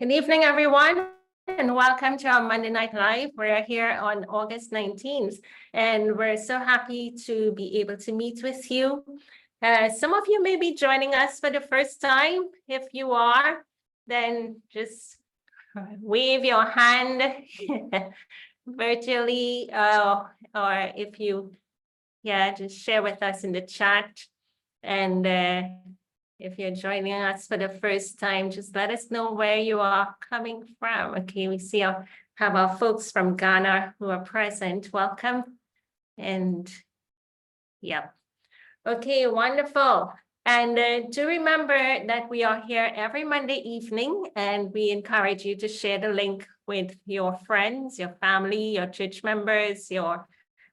Good evening, everyone, and welcome to our Monday Night Live. We're here on August 19th, and we're so happy to be able to meet with you. Some of you may be joining us for the first time. If you are, then just wave your hand virtually, or if you, just share with us in the chat. And if you're joining us for the first time, just let us know where you are coming from. Okay, we see have our folks from Ghana who are present. Welcome. And yeah. Okay, wonderful. And do remember that we are here every Monday evening, and we encourage you to share the link with your friends, your family, your church members, your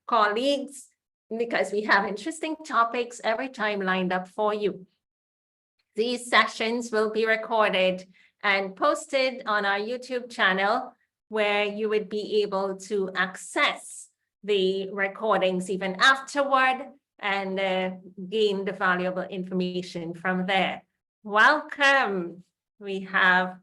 colleagues, because we have interesting topics every time lined up for you. These sessions will be recorded and posted on our YouTube channel, where you would be able to access the recordings even afterward and gain the valuable information from there. Welcome. We have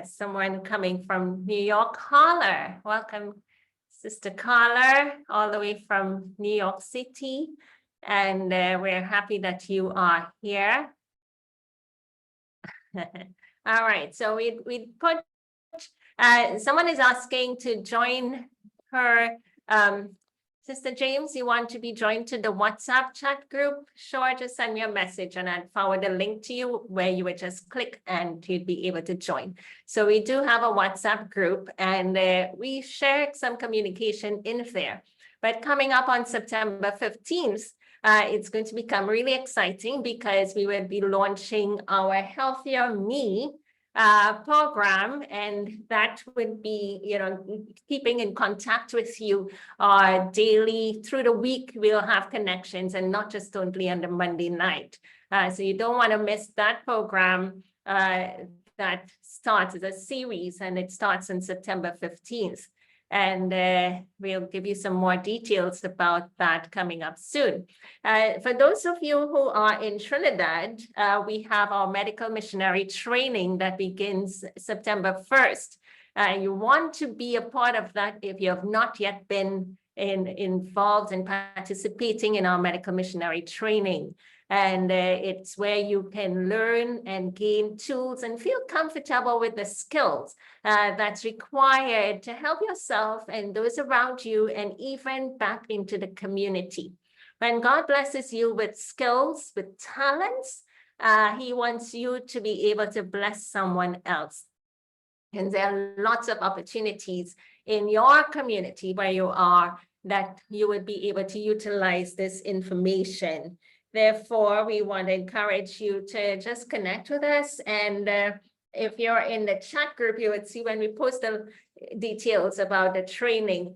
someone coming from New York, Carla. Welcome, Sister Carla, all the way from New York City. And we're happy that you are here. All right, so we put, someone is asking to join her. Sister James, you want to be joined to the WhatsApp chat group? Sure, just send me a message and I'll forward a link to you where you would just click and you'd be able to join. So we do have a WhatsApp group, and we share some communication in there. But coming up on September 15th, it's going to become really exciting, because we will be launching our Healthier Me program, and that would be, keeping in contact with you daily through the week. We'll have connections, and not just only on the Monday night. So you don't want to miss that program. That starts as a series, and it starts on September 15th. And we'll give you some more details about that coming up soon. For those of you who are in Trinidad, we have our medical missionary training that begins September 1st. You want to be a part of that if you have not yet been involved in participating in our medical missionary training. And it's where you can learn and gain tools and feel comfortable with the skills that's required to help yourself and those around you, and even back into the community. When God blesses you with skills, with talents, He wants you to be able to bless someone else. And there are lots of opportunities in your community where you are that you would be able to utilize this information. Therefore, we want to encourage you to just connect with us. And if you're in the chat group, you would see when we post the details about the training.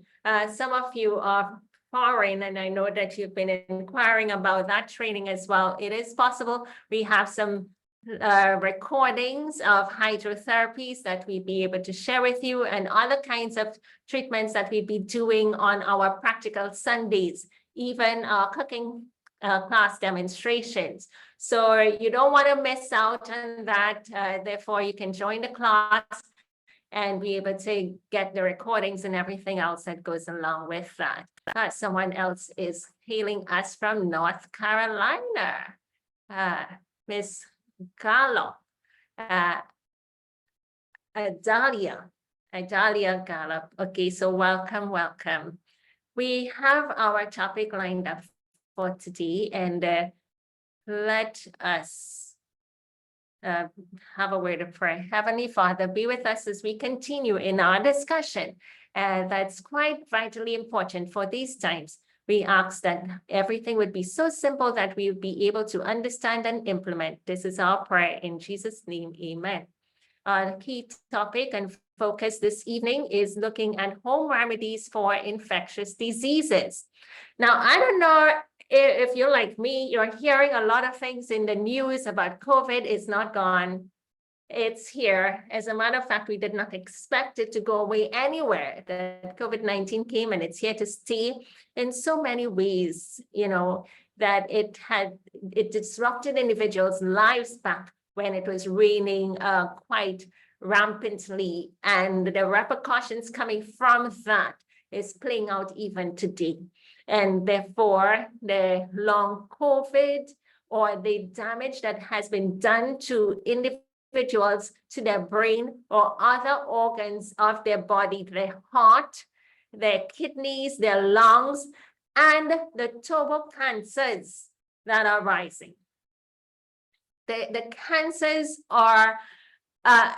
Some of you are foreign, and I know that you've been inquiring about that training as well. It is possible. We have some recordings of hydrotherapies that we'd be able to share with you, and other kinds of treatments that we'd be doing on our practical Sundays, even cooking class demonstrations. So you don't want to miss out on that. Therefore, you can join the class and be able to get the recordings and everything else that goes along with that. Someone else is hailing us from North Carolina, Miss Gallo, Adalia Gallup. Okay, so welcome. We have our topic lined up for today, and let us have a word of prayer. Heavenly Father, be with us as we continue in our discussion. That's quite vitally important for these times. We ask that everything would be so simple that we would be able to understand and implement. This is our prayer in Jesus' name, amen. Our key topic and focus this evening is looking at home remedies for infectious diseases. Now, I don't know if you're like me, you're hearing a lot of things in the news about COVID. It's not gone. It's here. As a matter of fact, we did not expect it to go away anywhere. That COVID-19 came, and it's here to stay in so many ways, that it disrupted individuals' lives back when it was raining quite rampantly, and the repercussions coming from that is playing out even today. And therefore, the long COVID or the damage that has been done to individuals, to their brain or other organs of their body, their heart, their kidneys, their lungs, and the turbo cancers that are rising. The cancers are,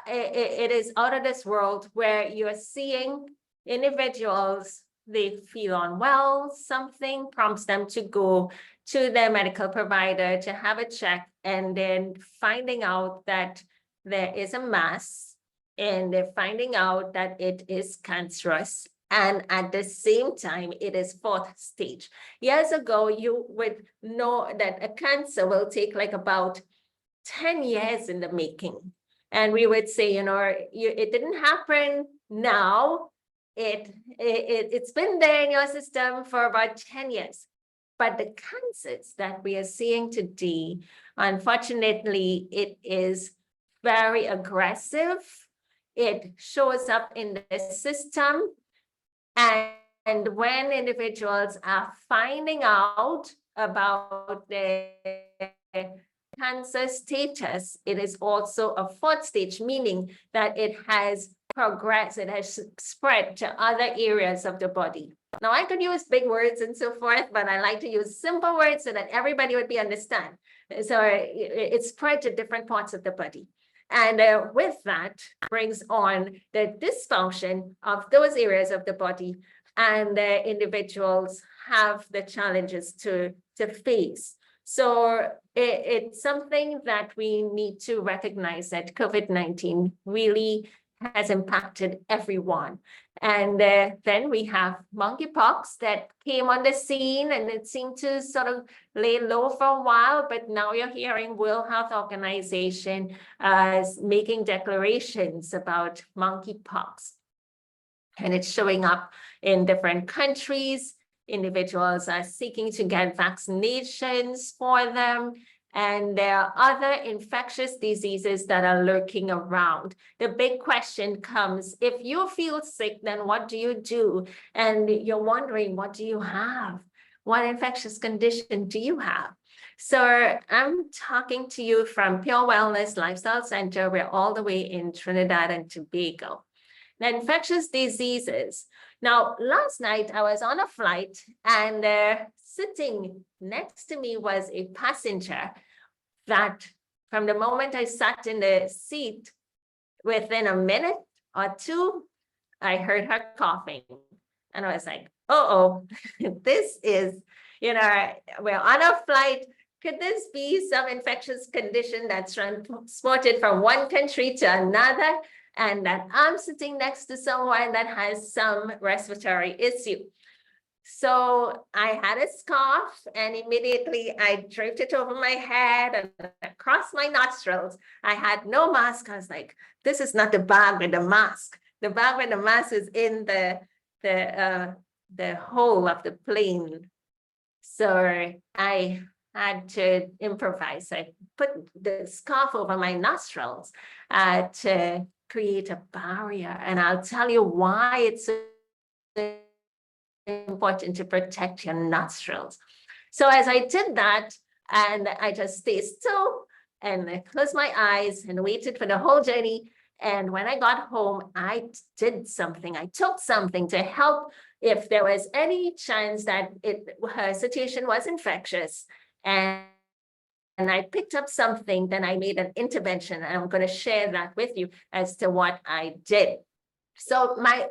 it is out of this world, where you're seeing individuals, they feel unwell, something prompts them to go to their medical provider to have a check, and then finding out that there is a mass, and they're finding out that it is cancerous. And at the same time, it is fourth stage. Years ago, you would know that a cancer will take like about 10 years in the making. And we would say, it didn't happen now. It's been there in your system for about 10 years. But the cancers that we are seeing today, unfortunately, it is very aggressive. It shows up in the system. And when individuals are finding out about their cancer status, it is also a fourth stage, meaning that it has progressed, it has spread to other areas of the body. Now, I could use big words and so forth, but I like to use simple words so that everybody would understand. So it spread to different parts of the body. And with that brings on the dysfunction of those areas of the body, and the individuals have the challenges to face. So it's something that we need to recognize, that COVID-19 really has impacted everyone. And then we have monkeypox that came on the scene, and it seemed to sort of lay low for a while, but now you're hearing World Health Organization making declarations about monkeypox. And it's showing up in different countries. Individuals are seeking to get vaccinations for them. And there are other infectious diseases that are lurking around. The big question comes, if you feel sick, then what do you do? And you're wondering, what do you have? What infectious condition do you have? So I'm talking to you from Pure Wellness Lifestyle Center. We're all the way in Trinidad and Tobago. Now, infectious diseases. Now, last night I was on a flight, and sitting next to me was a passenger that from the moment I sat in the seat, within a minute or two, I heard her coughing. And I was like, uh-oh, this is, we're on a flight. Could this be some infectious condition that's transported from one country to another? And that I'm sitting next to someone that has some respiratory issue. So I had a scarf, and immediately I draped it over my head and across my nostrils. I had no mask. I was like, this is not the bag with the mask. The bag with the mask is in the hole of the plane. So I had to improvise. I put the scarf over my nostrils to create a barrier. And I'll tell you why it's so important to protect your nostrils. So as I did that, and I just stayed still and closed my eyes and waited for the whole journey. And when I got home, I did something. I took something to help if there was any chance that her situation was infectious. And I picked up something, then I made an intervention, and I'm going to share that with you as to what I did. So my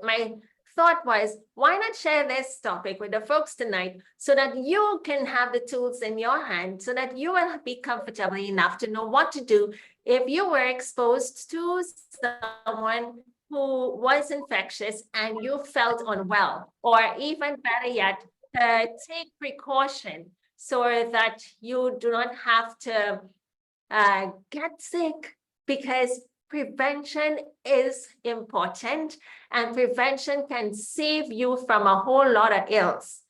thought was, why not share this topic with the folks tonight so that you can have the tools in your hand, so that you will be comfortable enough to know what to do if you were exposed to someone who was infectious and you felt unwell, or even better yet, take precaution so that you do not have to get sick, because prevention is important, and prevention can save you from a whole lot of ills.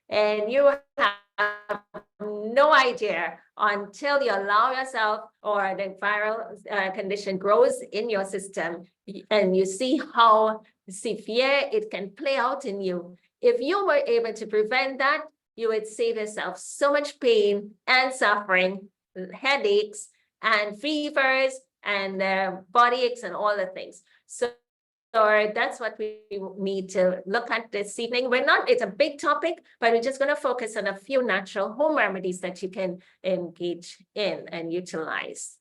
And you have no idea until you allow yourself or the viral condition grows in your system and you see how severe it can play out in you. If you were able to prevent that, you would save yourself so much pain and suffering, headaches and fevers and body aches and all the things. So that's what we need to look at this evening. It's a big topic, but we're just going to focus on a few natural home remedies that you can engage in and utilize.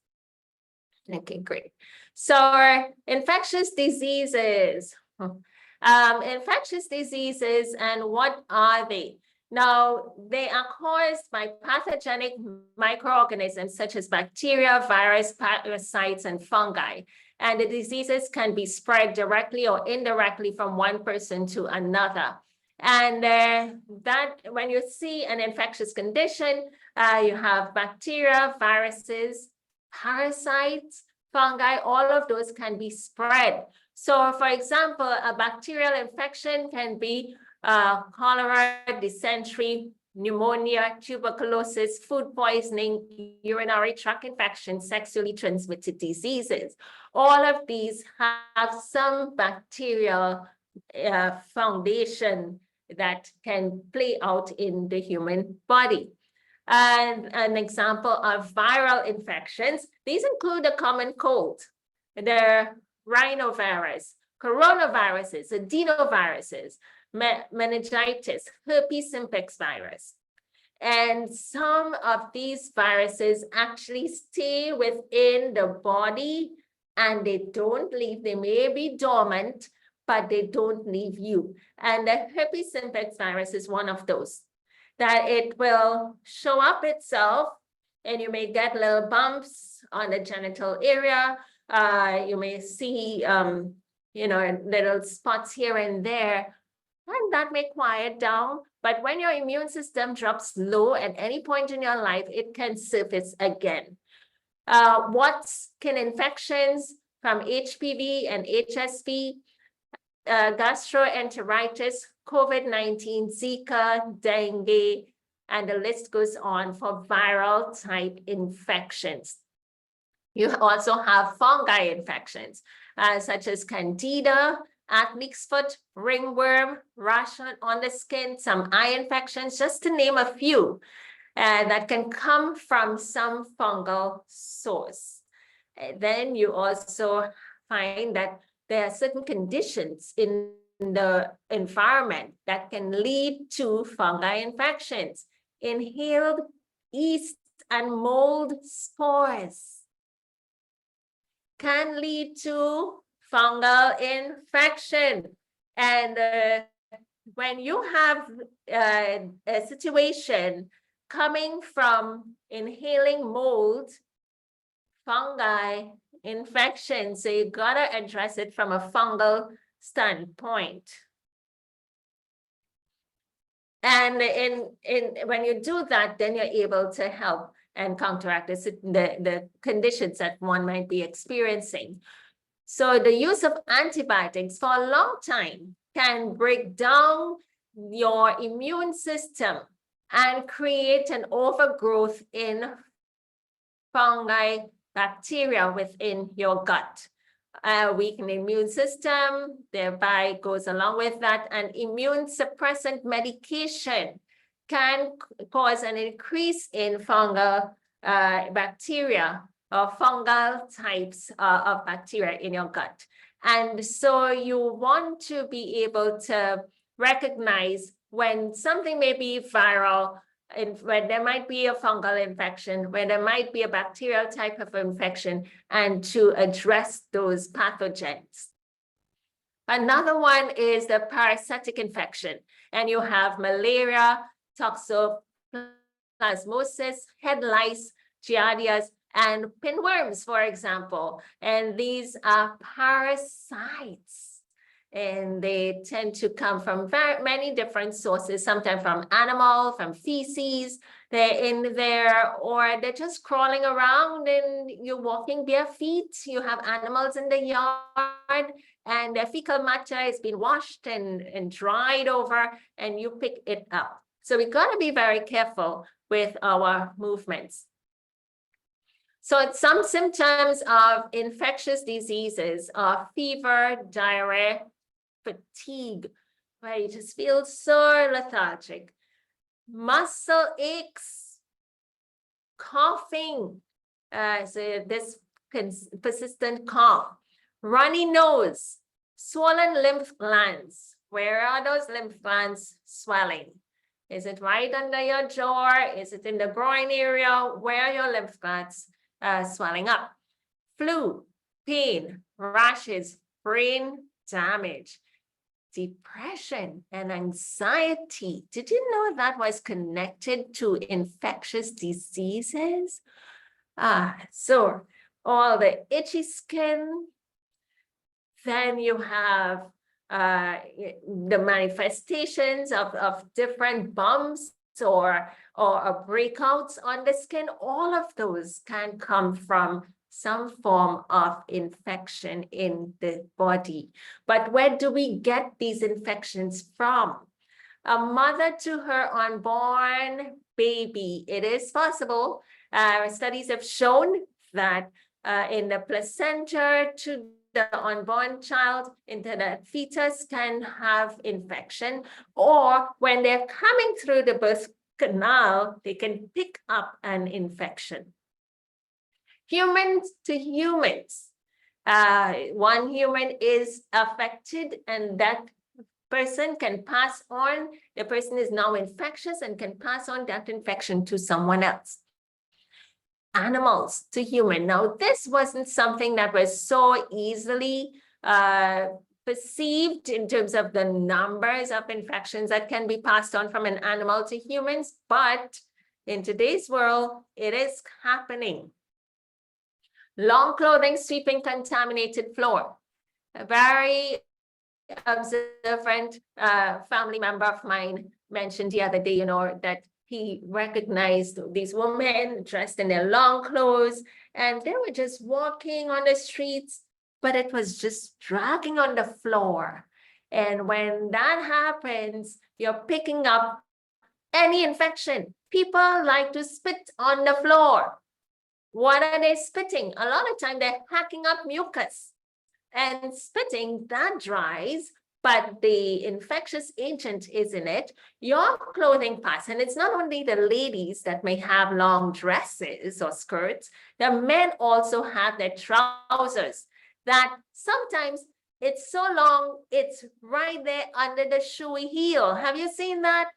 Okay, great. So infectious diseases. Infectious diseases, and what are they? Now, they are caused by pathogenic microorganisms such as bacteria, virus, parasites, and fungi. And the diseases can be spread directly or indirectly from one person to another. And that when you see an infectious condition, you have bacteria, viruses, parasites, fungi, all of those can be spread. So for example, a bacterial infection can be cholera, dysentery, pneumonia, tuberculosis, food poisoning, urinary tract infection, sexually transmitted diseases. All of these have some bacterial foundation that can play out in the human body. And an example of viral infections, these include the common cold, the rhinovirus, coronaviruses, adenoviruses, meningitis, herpes simplex virus. And some of these viruses actually stay within the body and they don't leave. They may be dormant, but they don't leave you. And the herpes simplex virus is one of those, that it will show up itself and you may get little bumps on the genital area. You may see, little spots here and there, and that may quiet down. But when your immune system drops low at any point in your life, it can surface again. What can infections from HPV and HSV, gastroenteritis, COVID-19, Zika, dengue, and the list goes on for viral type infections. You also have fungi infections, such as Candida, athlete's foot, ringworm, rash on the skin, some eye infections, just to name a few, that can come from some fungal source. Then you also find that there are certain conditions in the environment that can lead to fungi infections. Inhaled yeast and mold spores can lead to fungal infection. And when you have a situation coming from inhaling mold, fungi infection, so you gotta address it from a fungal standpoint. And when you do that, then you're able to help and counteract the conditions that one might be experiencing. So the use of antibiotics for a long time can break down your immune system and create an overgrowth in fungi, bacteria within your gut. Weakened immune system, thereby goes along with that, and immune suppressant medication can cause an increase in fungal bacteria or fungal types of bacteria in your gut. And so you want to be able to recognize when something may be viral, and when there might be a fungal infection, when there might be a bacterial type of infection, and to address those pathogens. Another one is the parasitic infection, and you have malaria, toxoplasmosis, head lice, giardias, and pinworms, for example. And these are parasites. And they tend to come from many different sources, sometimes from animal, from feces, they're in there, or they're just crawling around and you're walking bare feet. You have animals in the yard and their fecal matter has been washed and dried over and you pick it up. So we got to be very careful with our movements. So some symptoms of infectious diseases are fever, diarrhea, fatigue, where you just feel so lethargic, muscle aches, coughing, so this persistent cough, runny nose, swollen lymph glands. Where are those lymph glands swelling? Is it right under your jaw? Is it in the groin area? Where are your lymph glands swelling up? Flu, pain, rashes, brain damage, depression, and anxiety. Did you know that was connected to infectious diseases? So all the itchy skin. Then you have the manifestations of different bumps or breakouts on the skin. All of those can come from some form of infection in the body. But where do we get these infections from? A mother to her unborn baby. It is possible. Studies have shown that in the placenta to the unborn child into the fetus can have infection, or when they're coming through the birth canal, they can pick up an infection. Humans to humans. One human is affected and that person can pass on, the person is now infectious and can pass on that infection to someone else. Animals to human. Now, this wasn't something that was so easily perceived in terms of the numbers of infections that can be passed on from an animal to humans, but in today's world, it is happening. Long clothing sweeping contaminated floor. A very observant family member of mine mentioned the other day, that he recognized these women dressed in their long clothes and they were just walking on the streets, but it was just dragging on the floor. And when that happens, you're picking up any infection. People like to spit on the floor. What are they spitting? A lot of time they're hacking up mucus. And spitting, that dries, but the infectious agent is in it. Your clothing pass, and it's not only the ladies that may have long dresses or skirts, the men also have their trousers that sometimes it's so long, it's right there under the shoey heel. Have you seen that?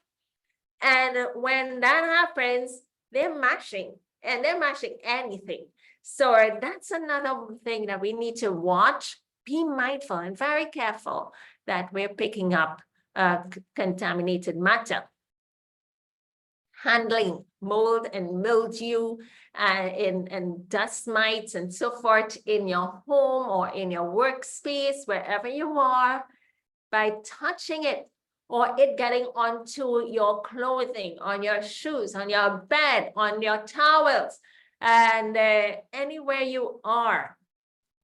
And when that happens, they're mashing, and they're mashing anything. So that's another thing that we need to watch. Be mindful and very careful that we're picking up contaminated matter. Handling mold and mildew and dust mites and so forth in your home or in your workspace, wherever you are, by touching it or it getting onto your clothing, on your shoes, on your bed, on your towels, and anywhere you are.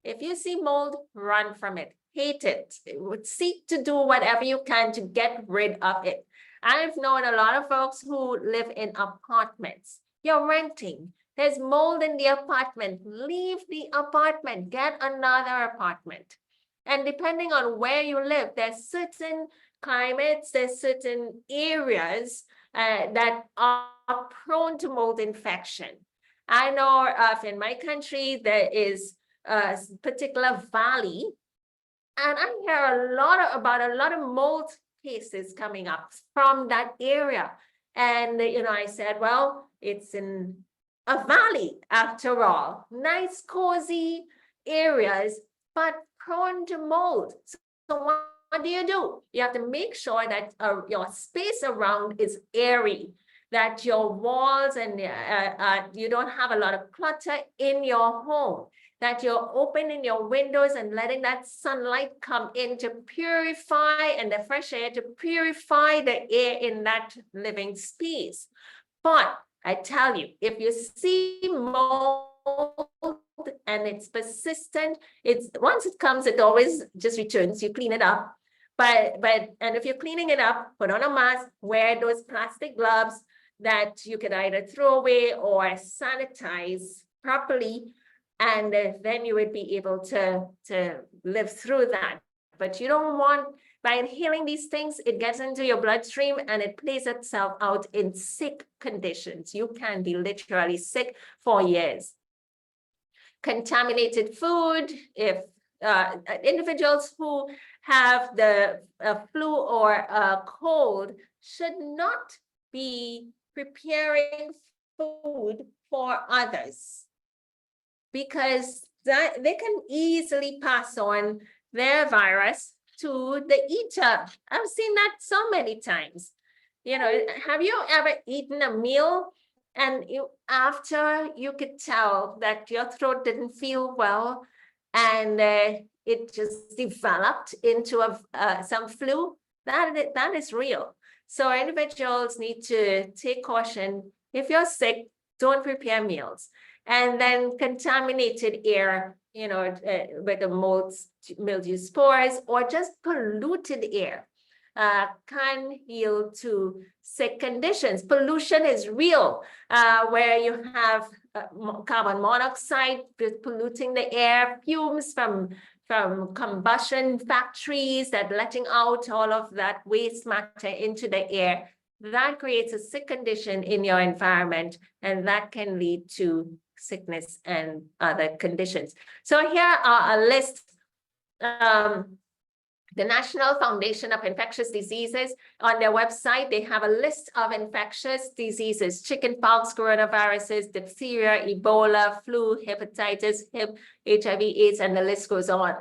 If you see mold, run from it, hate it. Seek to do whatever you can to get rid of it. I've known a lot of folks who live in apartments. You're renting. There's mold in the apartment. Leave the apartment. Get another apartment. And depending on where you live, there's certain climates, there's certain areas that are prone to mold infection. I know in my country, there is a particular valley, and I hear about a lot of mold cases coming up from that area. And, I said, well, it's in a valley after all, nice, cozy areas, but prone to mold. So what do? You have to make sure that your space around is airy, that your walls and you don't have a lot of clutter in your home, that you're opening your windows and letting that sunlight come in to purify, and the fresh air to purify the air in that living space. But I tell you, if you see mold and it's persistent, once it comes, it always just returns. You clean it up. And if you're cleaning it up, put on a mask, wear those plastic gloves that you can either throw away or sanitize properly, and then you would be able to live through that. But you don't want, by inhaling these things, it gets into your bloodstream and it plays itself out in sick conditions. You can be literally sick for years. Contaminated food, if individuals who have the flu or a cold should not be preparing food for others, because that they can easily pass on their virus to the eater. I've seen that so many times. You know, have you ever eaten a meal and after you could tell that your throat didn't feel well, and it just developed into some flu? That is real. So individuals need to take caution. If you're sick, don't prepare meals. And then contaminated air, you know, with the mildew spores, or just polluted air can yield to sick conditions. Pollution is real, where you have carbon monoxide polluting the air, fumes from combustion factories that letting out all of that waste matter into the air. That creates a sick condition in your environment, and that can lead to sickness and other conditions. So here are a list. The National Foundation of Infectious Diseases, on their website, they have a list of infectious diseases: chickenpox, coronaviruses, diphtheria, Ebola, flu, hepatitis, HIV/AIDS, and the list goes on.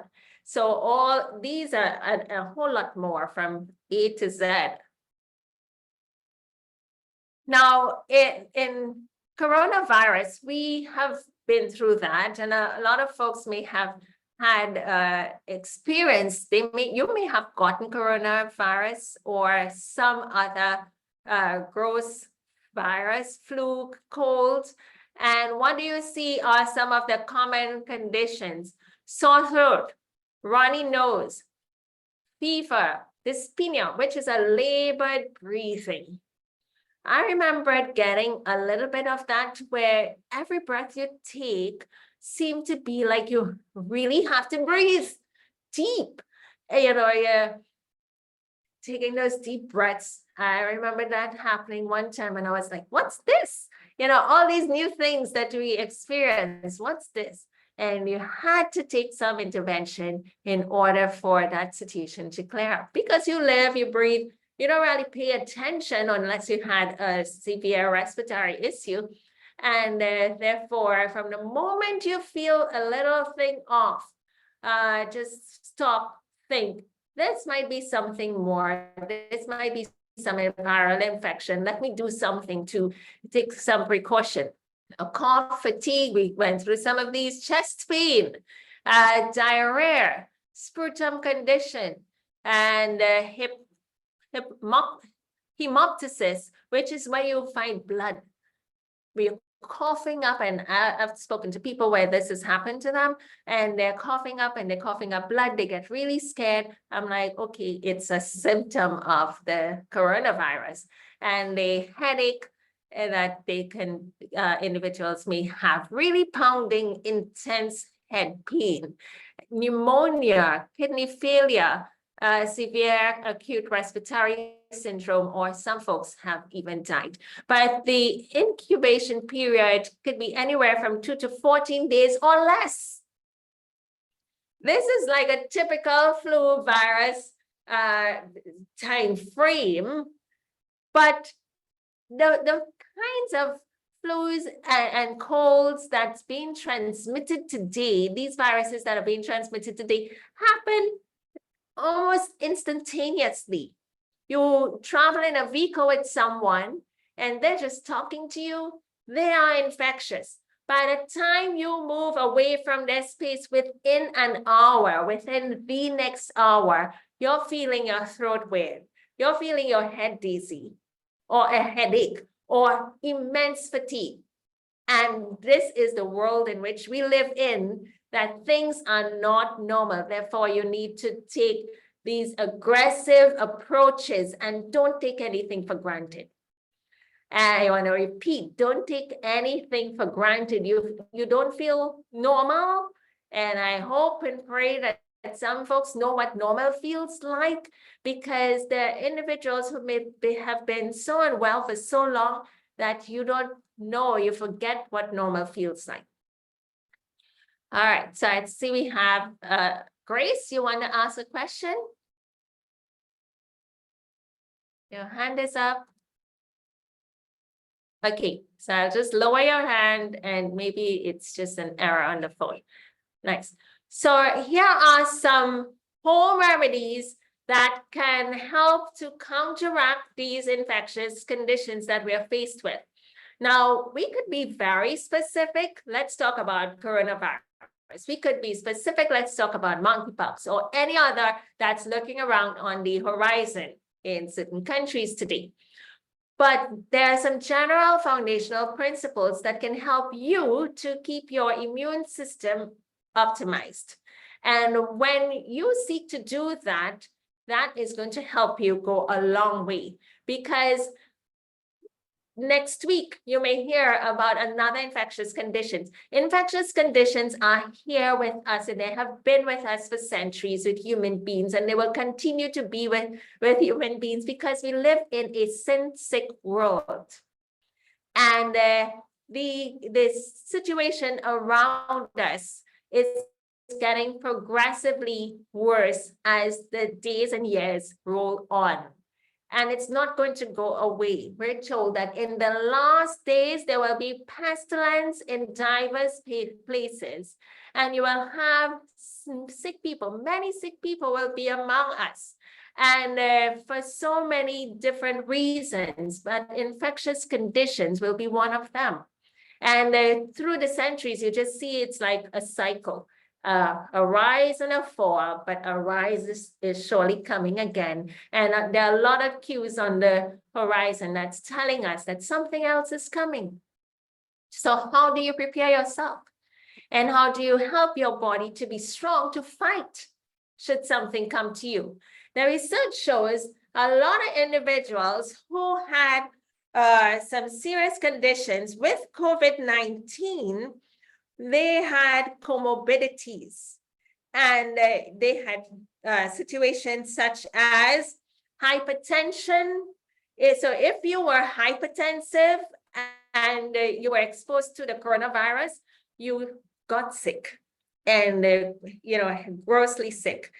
So all these are a whole lot more from A to Z. Now, in coronavirus, we have been through that, and a lot of folks may have had experience. You may have gotten coronavirus or some other gross virus, flu, cold. And what do you see are some of the common conditions? Sore throat, runny nose, fever, dyspnea, which is a labored breathing. I remember getting a little bit of that, where every breath you take seemed to be like you really have to breathe deep. You know, you're taking those deep breaths. I remember that happening one time, and I was like, what's this? You know, all these new things that we experience, what's this? And you had to take some intervention in order for that situation to clear up, because you live, you breathe, you don't really pay attention unless you had a severe respiratory issue. And therefore, from the moment you feel a little thing off, just stop, think, this might be something more. This might be some viral infection. Let me do something to take some precaution. A cough, fatigue, we went through some of these, chest pain, diarrhea, sputum condition, and hemoptysis, which is where you find blood. We're coughing up, and I've spoken to people where this has happened to them, and they're coughing up and they're coughing up blood. They get really scared. I'm like, okay, it's a symptom of the coronavirus. And the headache that they can, individuals may have, really pounding, intense head pain, pneumonia, kidney failure, severe acute respiratory syndrome, or some folks have even died. But the incubation period could be anywhere from 2 to 14 days or less. This is like a typical flu virus time frame, but the kinds of flus and colds that's being transmitted today, these viruses that are being transmitted today, happen almost instantaneously. You travel in a vehicle with someone and they're just talking to you, they are infectious. By the time you move away from their space, within an hour, within the next hour, you're feeling your throat weird, you're feeling your head dizzy, or a headache, or immense fatigue. And this is the world in which we live in, that things are not normal. Therefore, you need to take these aggressive approaches and don't take anything for granted. And I want to repeat, don't take anything for granted. You don't feel normal. And I hope and pray that some folks know what normal feels like, because there are individuals who have been so unwell for so long that you don't know, you forget what normal feels like. All right, so I see we have Grace, you want to ask a question? Your hand is up. Okay, so I'll just lower your hand and maybe it's just an error on the phone. Nice. So here are some home remedies that can help to counteract these infectious conditions that we are faced with. Now, we could be very specific. Let's talk about coronavirus. We could be specific. Let's talk about monkeypox or any other that's looking around on the horizon in certain countries today. But there are some general foundational principles that can help you to keep your immune system optimized. And when you seek to do that, that is going to help you go a long way, because next week, you may hear about another infectious conditions. Infectious conditions are here with us, and they have been with us for centuries with human beings, and they will continue to be with human beings because we live in a sin-sick world. And the situation around us is getting progressively worse as the days and years roll on. And it's not going to go away. We're told that in the last days, there will be pestilence in diverse places. And you will have sick people. Many sick people will be among us. And for so many different reasons, but infectious conditions will be one of them. And through the centuries, you just see it's like a cycle. A rise and a fall, but a rise is surely coming again. And there are a lot of cues on the horizon that's telling us that something else is coming. So how do you prepare yourself? And how do you help your body to be strong to fight should something come to you? The research shows a lot of individuals who had some serious conditions with COVID-19, they had comorbidities, and they had situations such as hypertension. So if you were hypertensive and you were exposed to the coronavirus, you got sick and, grossly sick.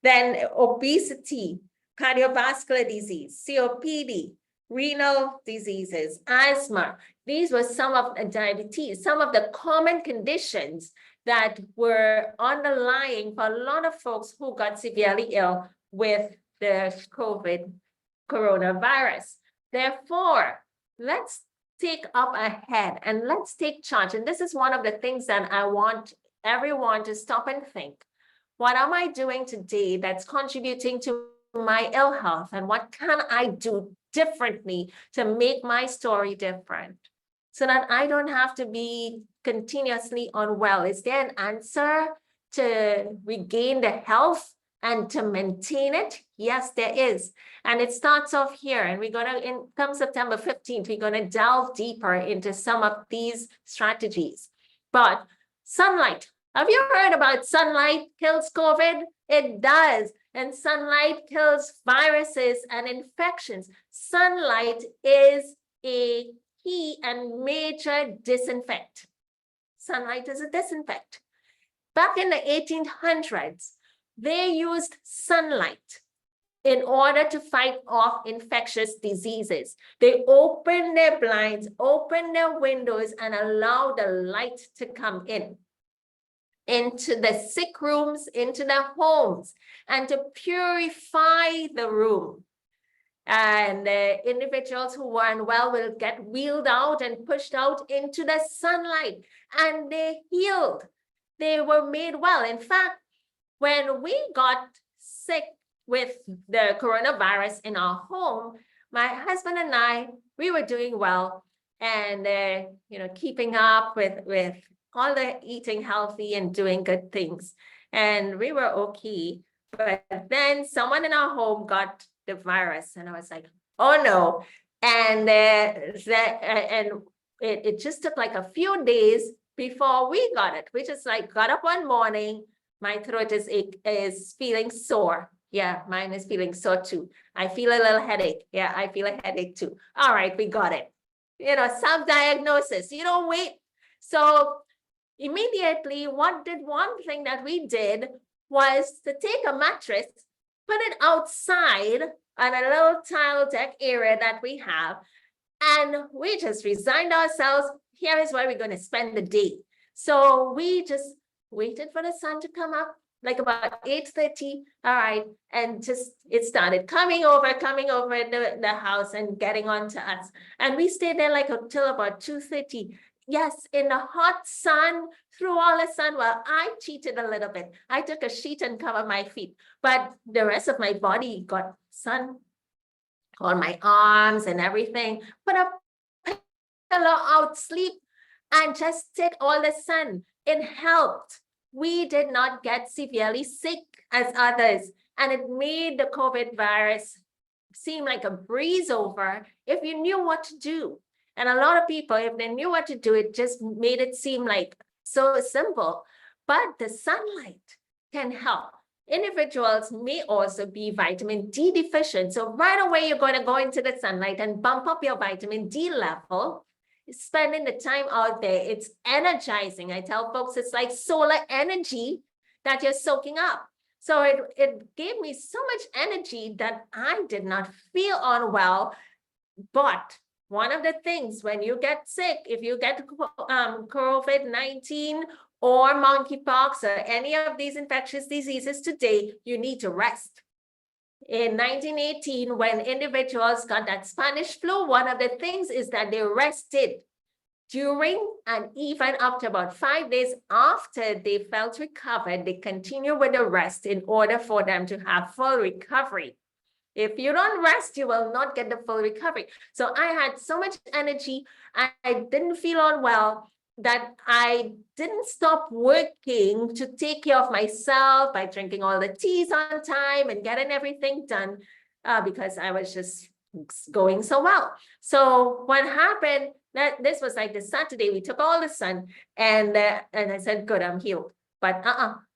Then obesity, cardiovascular disease, COPD, renal diseases, asthma. These were some of the diabetes, some of the common conditions that were underlying for a lot of folks who got severely ill with the COVID coronavirus. Therefore, let's take up ahead and let's take charge. And this is one of the things that I want everyone to stop and think. What am I doing today that's contributing to my ill health? And what can I do differently to make my story different so that I don't have to be continuously unwell? Is there an answer to regain the health and to maintain it? Yes, there is. And it starts off here. And we're going to, come September 15th, we're going to delve deeper into some of these strategies. But sunlight. Have you heard about sunlight kills COVID? It does. And sunlight kills viruses and infections. Sunlight is a key and major disinfectant. Sunlight is a disinfectant. Back in the 1800s, they used sunlight in order to fight off infectious diseases. They opened their blinds, opened their windows, and allowed the light to come in into the sick rooms, into their homes, and to purify the room. And individuals who were unwell will get wheeled out and pushed out into the sunlight, and they healed. They were made well. In fact, when we got sick with the coronavirus in our home, my husband and I, we were doing well and, keeping up with all the eating healthy and doing good things. And we were okay. But then someone in our home got the virus. And I was like, oh no, And it just took like a few days before we got it. We just like got up one morning, my throat is feeling sore. Yeah, mine is feeling sore too. I feel a little headache. Yeah, I feel a headache too. All right, we got it. You know, self-diagnosis. You don't wait. So immediately, one thing that we did was to take a mattress, put it outside on a little tile deck area that we have, and we just resigned ourselves. Here is where we're going to spend the day. So we just waited for the sun to come up, like about 8:30. All right. And just it started coming over the house and getting onto us. And we stayed there like until about 2:30. Yes, in the hot sun, through all the sun. Well, I cheated a little bit. I took a sheet and covered my feet, but the rest of my body got sun on my arms and everything. Put a pillow out, sleep, and just take all the sun. It helped. We did not get severely sick as others, and it made the COVID virus seem like a breeze over if you knew what to do. And a lot of people, if they knew what to do, it just made it seem like so simple. But the sunlight can help. Individuals may also be vitamin D deficient. So right away, you're going to go into the sunlight and bump up your vitamin D level. Spending the time out there, it's energizing. I tell folks it's like solar energy that you're soaking up. So it gave me so much energy that I did not feel unwell. But one of the things when you get sick, if you get COVID-19 or monkeypox or any of these infectious diseases today, you need to rest. In 1918, when individuals got that Spanish flu, one of the things is that they rested during and even up to about 5 days after they felt recovered. They continue with the rest in order for them to have full recovery. If you don't rest, you will not get the full recovery. So I had so much energy. I didn't feel unwell that I didn't stop working to take care of myself by drinking all the teas on time and getting everything done because I was just going so well. So what happened, that this was like the Saturday, we took all the sun and I said, good, I'm healed. But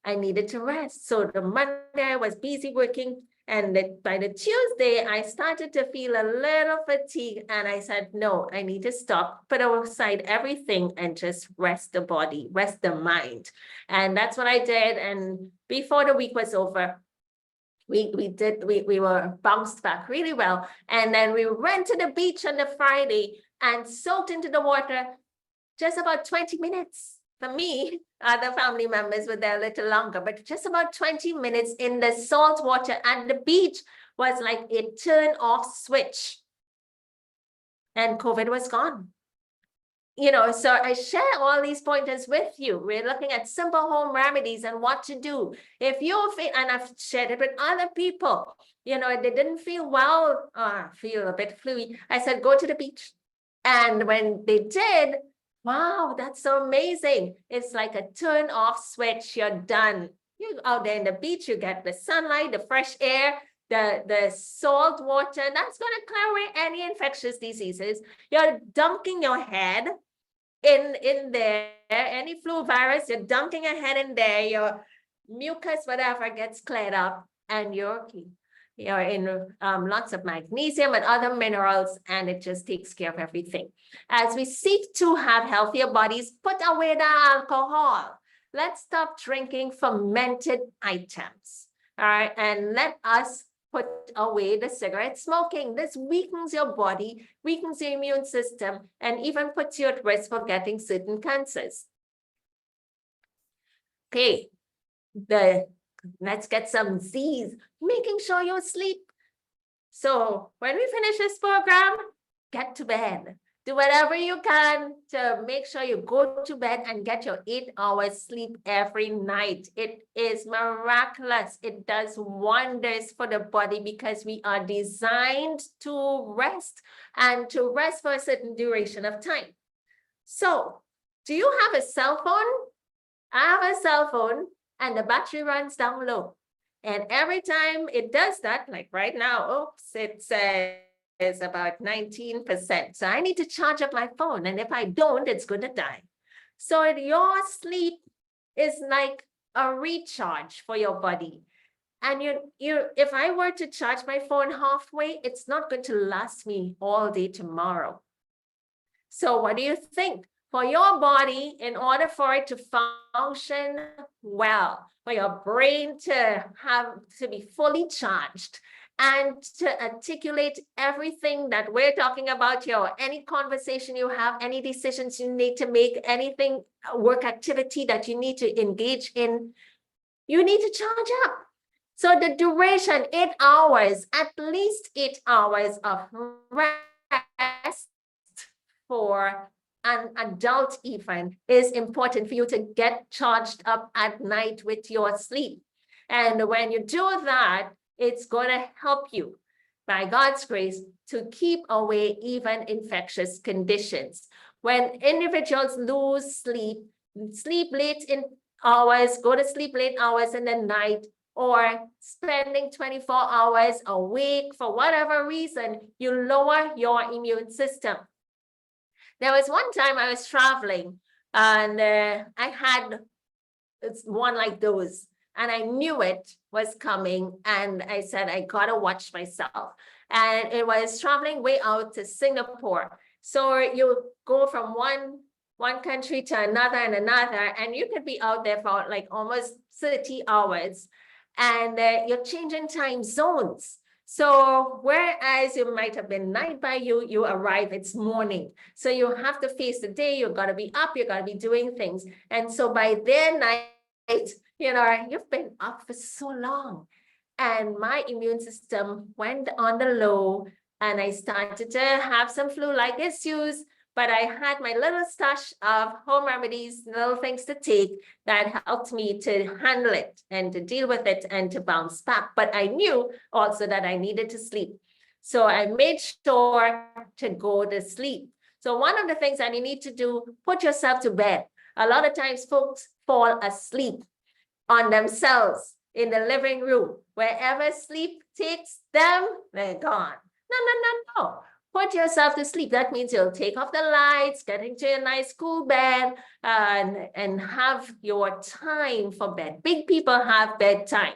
I needed to rest. So the Monday I was busy working. And by the Tuesday, I started to feel a little fatigue. And I said, no, I need to stop, put aside everything and just rest the body, rest the mind. And that's what I did. And before the week was over, we were bounced back really well. And then we went to the beach on the Friday and soaked into the water just about 20 minutes. For me, other family members were there a little longer, but just about 20 minutes in the salt water at the beach was like a turn-off switch. And COVID was gone. You know, so I share all these pointers with you. We're looking at simple home remedies and what to do. If you feel, and I've shared it with other people, you know, they didn't feel well, feel a bit fluey. I said, go to the beach. And when they did, wow, that's so amazing. It's like a turn off switch. You're done. You're out there in the beach, you get the sunlight, the fresh air, the salt water. That's going to clear away any infectious diseases. You're dunking your head in there, any flu virus, you're dunking your head in there, your mucus, whatever, gets cleared up, and you're okay. You're in lots of magnesium and other minerals, and it just takes care of everything. As we seek to have healthier bodies, put away the alcohol. Let's stop drinking fermented items. All right, and let us put away the cigarette smoking. This weakens your body, weakens your immune system, and even puts you at risk for getting certain cancers. Okay, let's get some Z's, making sure you sleep. So when we finish this program, get to bed. Do whatever you can to make sure you go to bed and get your 8 hours sleep every night. It is miraculous. It does wonders for the body because we are designed to rest and to rest for a certain duration of time. So, do you have a cell phone? I have a cell phone and the battery runs down low. And every time it does that, like right now, oops, it says is about 19%. So I need to charge up my phone. And if I don't, it's going to die. So your sleep is like a recharge for your body. And if I were to charge my phone halfway, it's not going to last me all day tomorrow. So what do you think? For your body, in order for it to function well, for your brain to be fully charged and to articulate everything that we're talking about here, any conversation you have, any decisions you need to make, anything, work activity that you need to engage in, you need to charge up. So the duration, 8 hours, at least 8 hours of rest for an adult even is important for you to get charged up at night with your sleep. And when you do that, it's going to help you, by God's grace, to keep away even infectious conditions. When individuals lose sleep, sleep late in hours, go to sleep late hours in the night, or spending 24 hours awake for whatever reason, you lower your immune system. There was one time I was traveling and I had one like those, and I knew it was coming, and I said, I gotta watch myself. And it was traveling way out to Singapore. So you go from one country to another and another, and you could be out there for like almost 30 hours, and you're changing time zones. So whereas it might have been night by you arrive, it's morning. So you have to face the day, you've got to be up, you've got to be doing things. And so by their night, you've been up for so long. And my immune system went on the low, and I started to have some flu-like issues, but I had my little stash of home remedies, little things to take that helped me to handle it and to deal with it and to bounce back. But I knew also that I needed to sleep. So I made sure to go to sleep. So one of the things that you need to do, put yourself to bed. A lot of times folks fall asleep on themselves in the living room. Wherever sleep takes them, they're gone. No. Put yourself to sleep. That means you'll take off the lights, get into a nice cool bed, and have your time for bed. Big people have bedtime.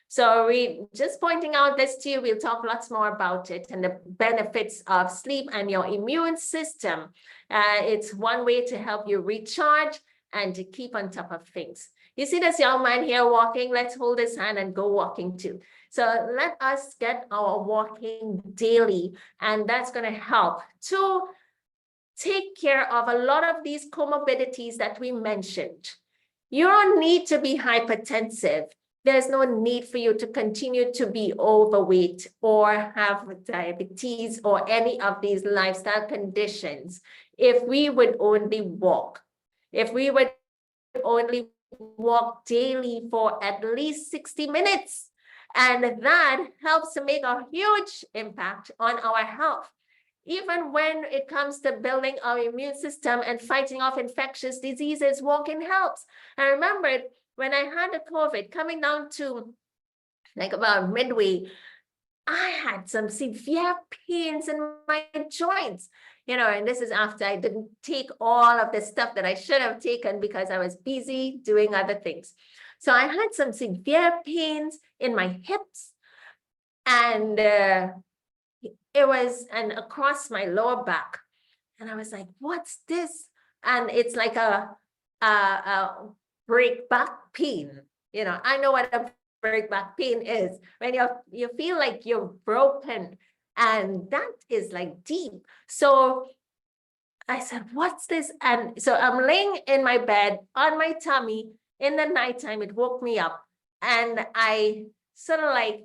So we just pointing out this to you. We'll talk lots more about it and the benefits of sleep and your immune system. It's one way to help you recharge and to keep on top of things. You see this young man here walking? Let's hold his hand and go walking too. So let us get our walking daily, and that's going to help to take care of a lot of these comorbidities that we mentioned. You don't need to be hypertensive. There's no need for you to continue to be overweight or have diabetes or any of these lifestyle conditions. If we would only walk, if we would only walk daily for at least 60 minutes, and that helps to make a huge impact on our health. Even when it comes to building our immune system and fighting off infectious diseases, walking helps. I remember when I had the COVID coming down to like about midway, I had some severe pains in my joints, and this is after I didn't take all of the stuff that I should have taken because I was busy doing other things. So I had some severe pains in my hips, and and across my lower back. And I was like, what's this? And it's like a break back pain. I know what a break back pain is, when you feel like you're broken, and that is like deep. So I said, what's this? And so I'm laying in my bed on my tummy in the nighttime. It woke me up, and I sort of like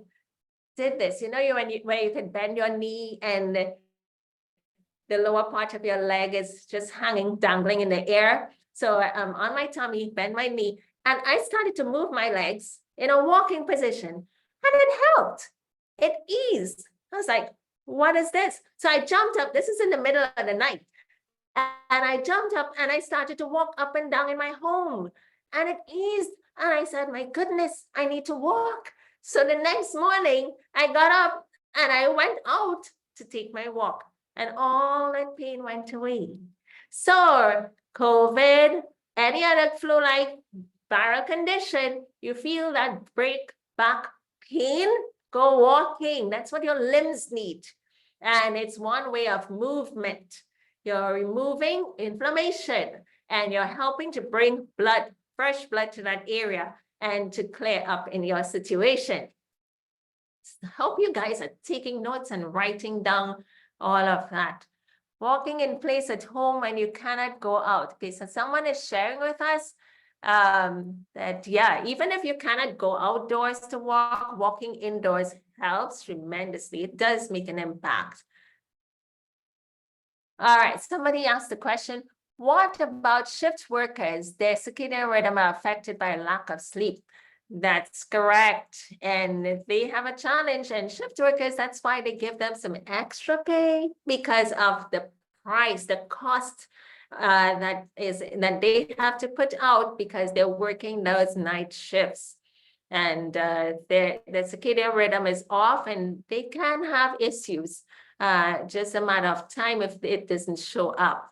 did this, where you can bend your knee and the lower part of your leg is just hanging, dangling in the air. So I'm on my tummy, bend my knee, and I started to move my legs in a walking position, and it helped. It eased. I was like, what is this? So I jumped up. This is in the middle of the night. And I jumped up and I started to walk up and down in my home, and it eased. And I said, my goodness, I need to walk. So the next morning I got up and I went out to take my walk. And all that pain went away. So COVID, any other flu-like viral condition, you feel that back pain, go walking. That's what your limbs need. And it's one way of movement. You're removing inflammation and you're helping to bring blood, fresh blood to that area and to clear up in your situation. So hope you guys are taking notes and writing down all of that. Walking in place at home when you cannot go out. Okay, so someone is sharing with us that, yeah, even if you cannot go outdoors to walk, walking indoors helps tremendously. It does make an impact. All right, somebody asked the question, what about shift workers? Their circadian rhythm are affected by lack of sleep. That's correct. And they have a challenge, and shift workers, that's why they give them some extra pay because of the price, the cost that they have to put out because they're working those night shifts. And the circadian rhythm is off and they can have issues. Just a matter of time if it doesn't show up.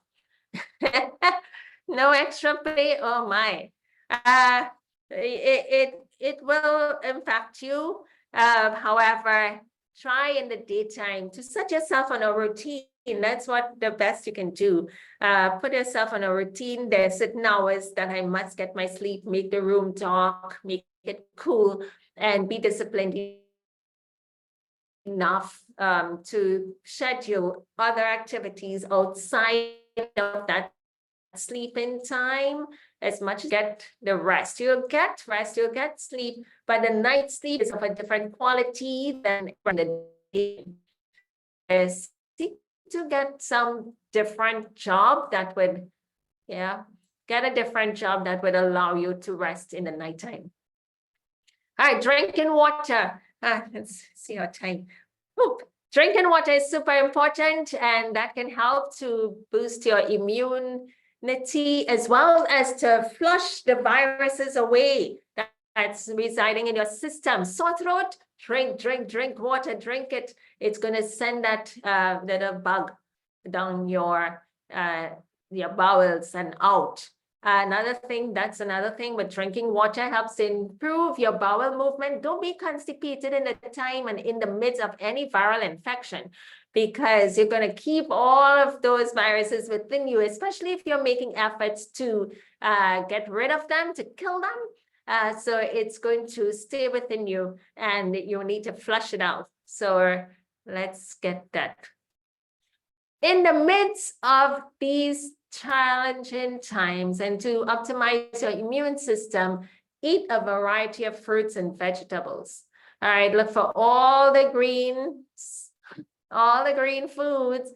No extra pay, oh my. It will impact you. However, try in the daytime to set yourself on a routine. That's what the best you can do. Put yourself on a routine. There's certain hours that I must get my sleep, make the room dark, make it cool, and be disciplined enough to schedule other activities outside of that sleeping time as much as get the rest. You'll get rest, you'll get sleep, but the night sleep is of a different quality than the day. Seek to get some different job that would, get a different job that would allow you to rest in the nighttime. All right, drinking water. Let's see our time. Drinking water is super important, and that can help to boost your immunity as well as to flush the viruses away that's residing in your system. Sore throat, drink water, drink it. It's going to send that little bug down your bowels and out. Another thing with drinking water helps improve your bowel movement. Don't be constipated in the time and in the midst of any viral infection, because you're going to keep all of those viruses within you, especially if you're making efforts to get rid of them, to kill them. So it's going to stay within you and you need to flush it out. So let's get that. In the midst of these challenging times and to optimize your immune system, eat a variety of fruits and vegetables. All right, look for all the green foods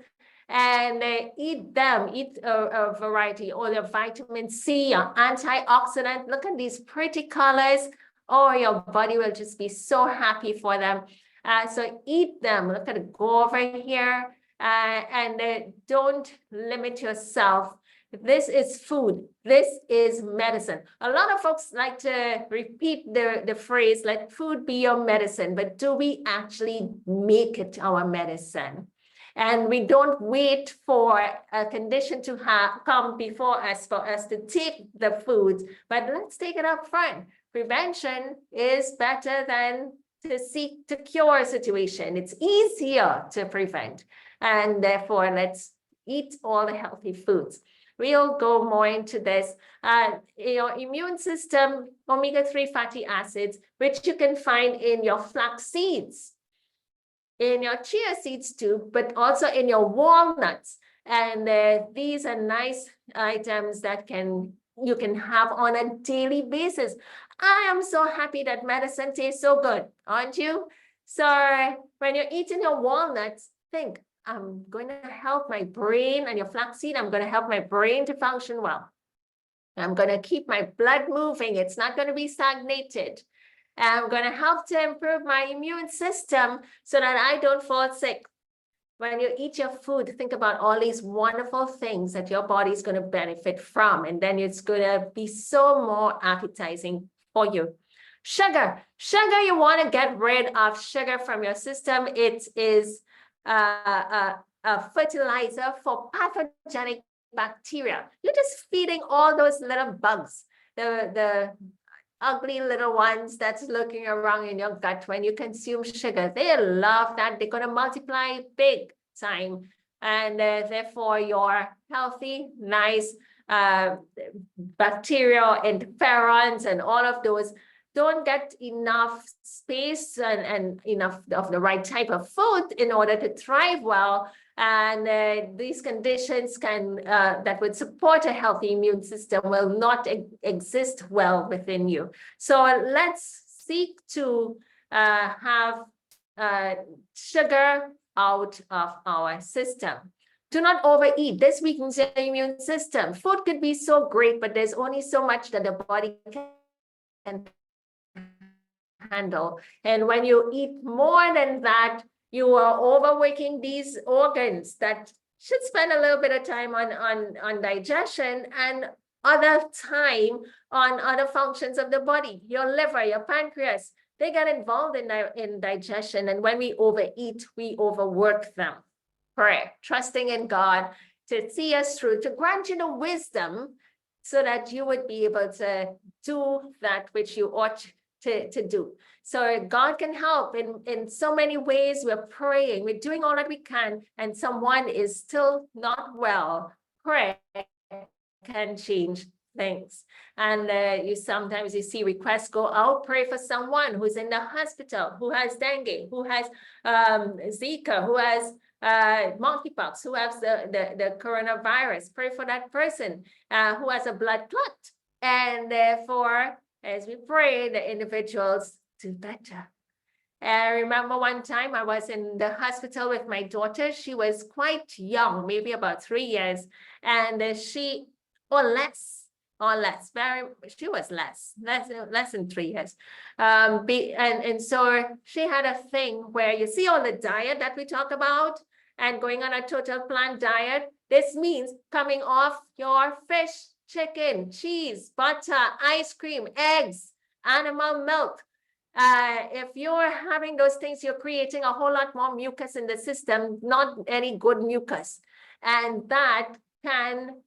and eat them. Eat a variety, all your vitamin C, your antioxidant. Look at these pretty colors. Oh, your body will just be so happy for them. So eat them. Look at it, go over here. And don't limit yourself. This is food. This is medicine. A lot of folks like to repeat the phrase, let food be your medicine, but do we actually make it our medicine? And we don't wait for a condition to come before us for us to take the foods, but let's take it up front. Prevention is better than to seek to cure a situation. It's easier to prevent. And therefore, let's eat all the healthy foods. We'll go more into this. Your immune system, omega-3 fatty acids, which you can find in your flax seeds, in your chia seeds too, but also in your walnuts. And these are nice items that you can have on a daily basis. I am so happy that medicine tastes so good, aren't you? So when you're eating your walnuts, think, I'm going to help my brain, and your flaxseed, I'm going to help my brain to function well. I'm going to keep my blood moving. It's not going to be stagnated. I'm going to help to improve my immune system so that I don't fall sick. When you eat your food, think about all these wonderful things that your body is going to benefit from, and then it's going to be so more appetizing for you. Sugar, you want to get rid of sugar from your system. It is a fertilizer for pathogenic bacteria. You're just feeding all those little bugs, the ugly little ones that's lurking around in your gut when you consume sugar. They love that. They're going to multiply big time. And therefore, your healthy, nice bacterial interferons and all of those don't get enough space and enough of the right type of food in order to thrive well. And these conditions can that would support a healthy immune system will not exist well within you. So let's seek to have sugar out of our system. Do not overeat. This weakens your immune system. Food could be so great, but there's only so much that the body can handle. And when you eat more than that, you are overworking these organs that should spend a little bit of time on digestion and other time on other functions of the body. Your liver, your pancreas, they get involved in digestion. And when we overeat, we overwork them. Pray, trusting in God to see us through, to grant you the wisdom so that you would be able to do that which you ought to do. So God can help in so many ways. We're praying, we're doing all that we can, and someone is still not well. Prayer can change things. And you sometimes see requests go out, pray for someone who's in the hospital, who has dengue, who has Zika, who has monkeypox, who has the coronavirus. Pray for that person who has a blood clot. And therefore, as we pray, the individuals do better. I remember one time I was in the hospital with my daughter. She was quite young, maybe about 3 years, and she, or less, she was less than 3 years. And so she had a thing where you see all the diet that we talk about and going on a total plant diet. This means coming off your fish, chicken, cheese, butter, ice cream, eggs, animal milk. If you're having those things, you're creating a whole lot more mucus in the system, not any good mucus. And that can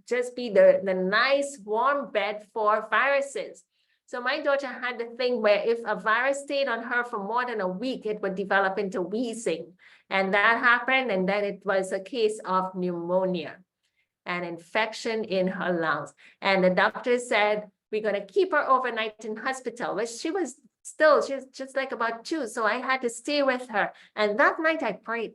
just be the nice warm bed for viruses. So my daughter had the thing where if a virus stayed on her for more than a week, it would develop into wheezing. And that happened, and then it was a case of pneumonia, an infection in her lungs. And the doctor said, we're going to keep her overnight in hospital. But she was just like about 2. So I had to stay with her. And that night I prayed.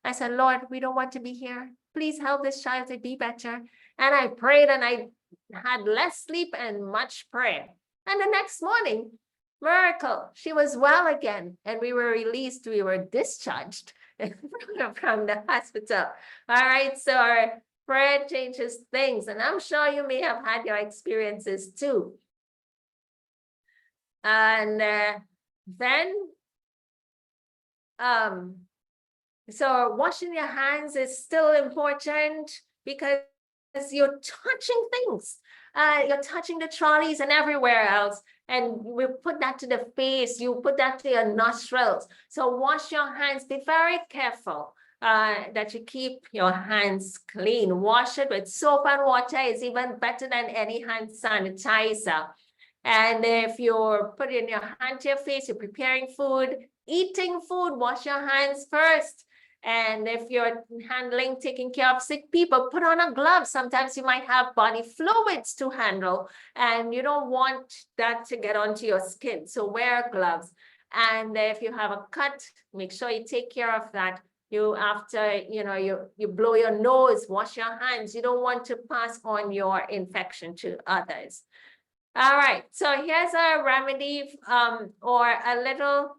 I said, Lord, we don't want to be here. Please help this child to be better. And I prayed, and I had less sleep and much prayer. And the next morning, miracle, she was well again. And we were released, we were discharged from the hospital. All right, so our prayer changes things. And I'm sure you may have had your experiences too. And then, so washing your hands is still important because you're touching things. You're touching the trolleys and everywhere else. And we put that to the face, you put that to your nostrils. So wash your hands, be very careful that you keep your hands clean. Wash it with soap and water is even better than any hand sanitizer. And if you're putting your hand to your face, you're preparing food, eating food, wash your hands first. And if you're handling, taking care of sick people, put on a glove. Sometimes you might have body fluids to handle, and you don't want that to get onto your skin. So wear gloves. And if you have a cut, make sure you take care of that. After you blow your nose, wash your hands. You don't want to pass on your infection to others. All right, so here's a remedy or a little.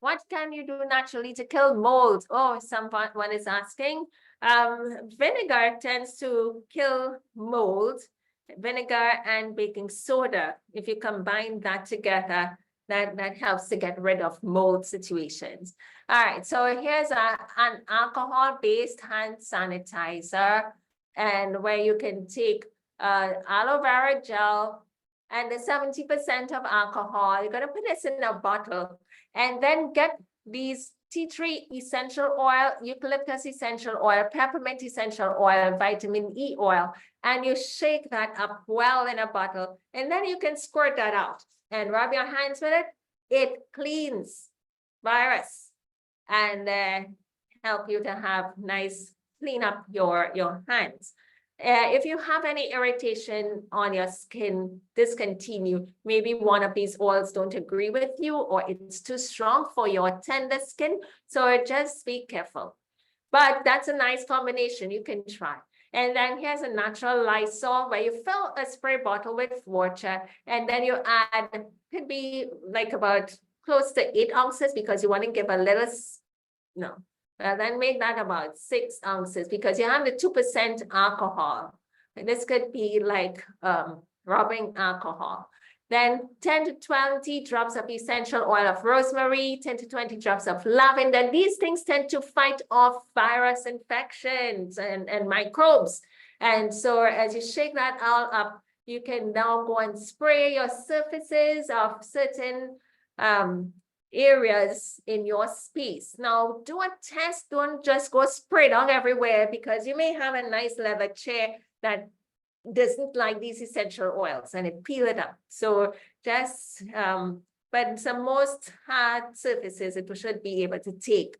What can you do naturally to kill mold? Oh, someone is asking. Vinegar tends to kill mold. Vinegar and baking soda, if you combine that together, that helps to get rid of mold situations. All right, so here's an alcohol-based hand sanitizer, and where you can take aloe vera gel and the 70% of alcohol. You're going to put this in a bottle and then get these tea tree essential oil, eucalyptus essential oil, peppermint essential oil, vitamin E oil, and you shake that up well in a bottle, and then you can squirt that out and rub your hands with it. It cleans virus and help you to have nice clean up your hands. If you have any irritation on your skin, discontinue. Maybe one of these oils don't agree with you, or it's too strong for your tender skin. So just be careful. But that's a nice combination you can try. And then here's a natural Lysol where you fill a spray bottle with water, and then you add, could be like about close to 8 ounces because you want to give a little, no. Well, then make that about 6 ounces because you have the 2% alcohol. And this could be like rubbing alcohol. Then 10 to 20 drops of essential oil of rosemary, 10 to 20 drops of lavender. These things tend to fight off virus infections and microbes. And so as you shake that all up, you can now go and spray your surfaces of certain areas in your space. Now, do a test. Don't just go spray down everywhere because you may have a nice leather chair that doesn't like these essential oils and it peel it up. So just, but some most hard surfaces it should be able to take.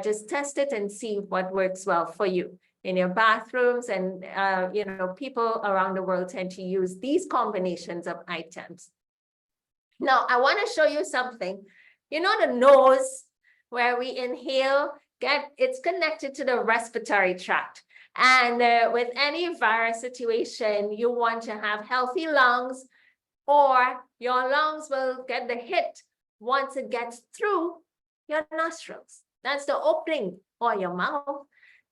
Just test it and see what works well for you in your bathrooms. And, you know, people around the world tend to use these combinations of items. Now, I want to show you something. You know, the nose where we inhale, it's connected to the respiratory tract. And with any virus situation, you want to have healthy lungs, or your lungs will get the hit once it gets through your nostrils. That's the opening, or your mouth,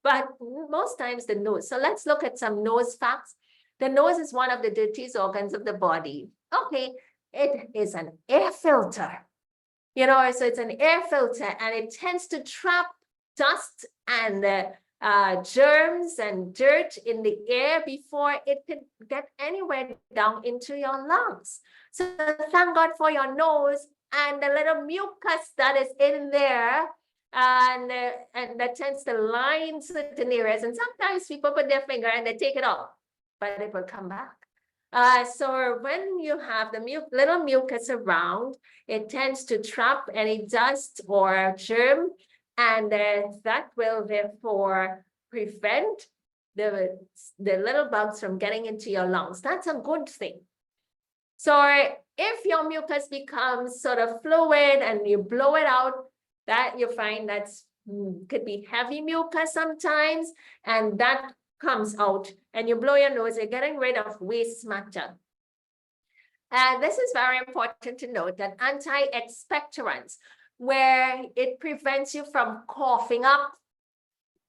but most times the nose. So let's look at some nose facts. The nose is one of the dirtiest organs of the body. Okay, it is an air filter. You know, so it's an air filter and it tends to trap dust and germs and dirt in the air before it can get anywhere down into your lungs. So thank God for your nose and the little mucus that is in there, and that tends to line certain areas. And sometimes people put their finger and they take it off, but it will come back. So when you have the little mucus around, it tends to trap any dust or germ, and that will therefore prevent the little bugs from getting into your lungs. That's a good thing. So if your mucus becomes sort of fluid and you blow it out, that you find that's could be heavy mucus sometimes, and that comes out and you blow your nose, you're getting rid of waste matter. And this is very important to note that anti-expectorants, where it prevents you from coughing up,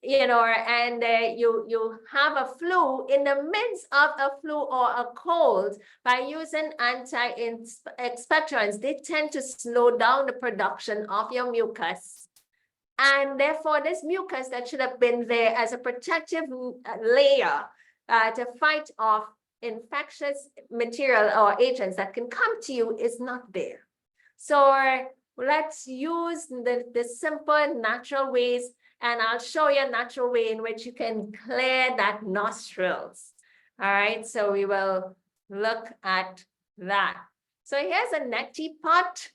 you know, and you have a flu in the midst of a flu or a cold, by using anti-expectorants, they tend to slow down the production of your mucus. And therefore, this mucus that should have been there as a protective layer to fight off infectious material or agents that can come to you is not there. So let's use the simple natural ways, and I'll show you a natural way in which you can clear that nostrils. All right, so we will look at that. So here's a neti pot,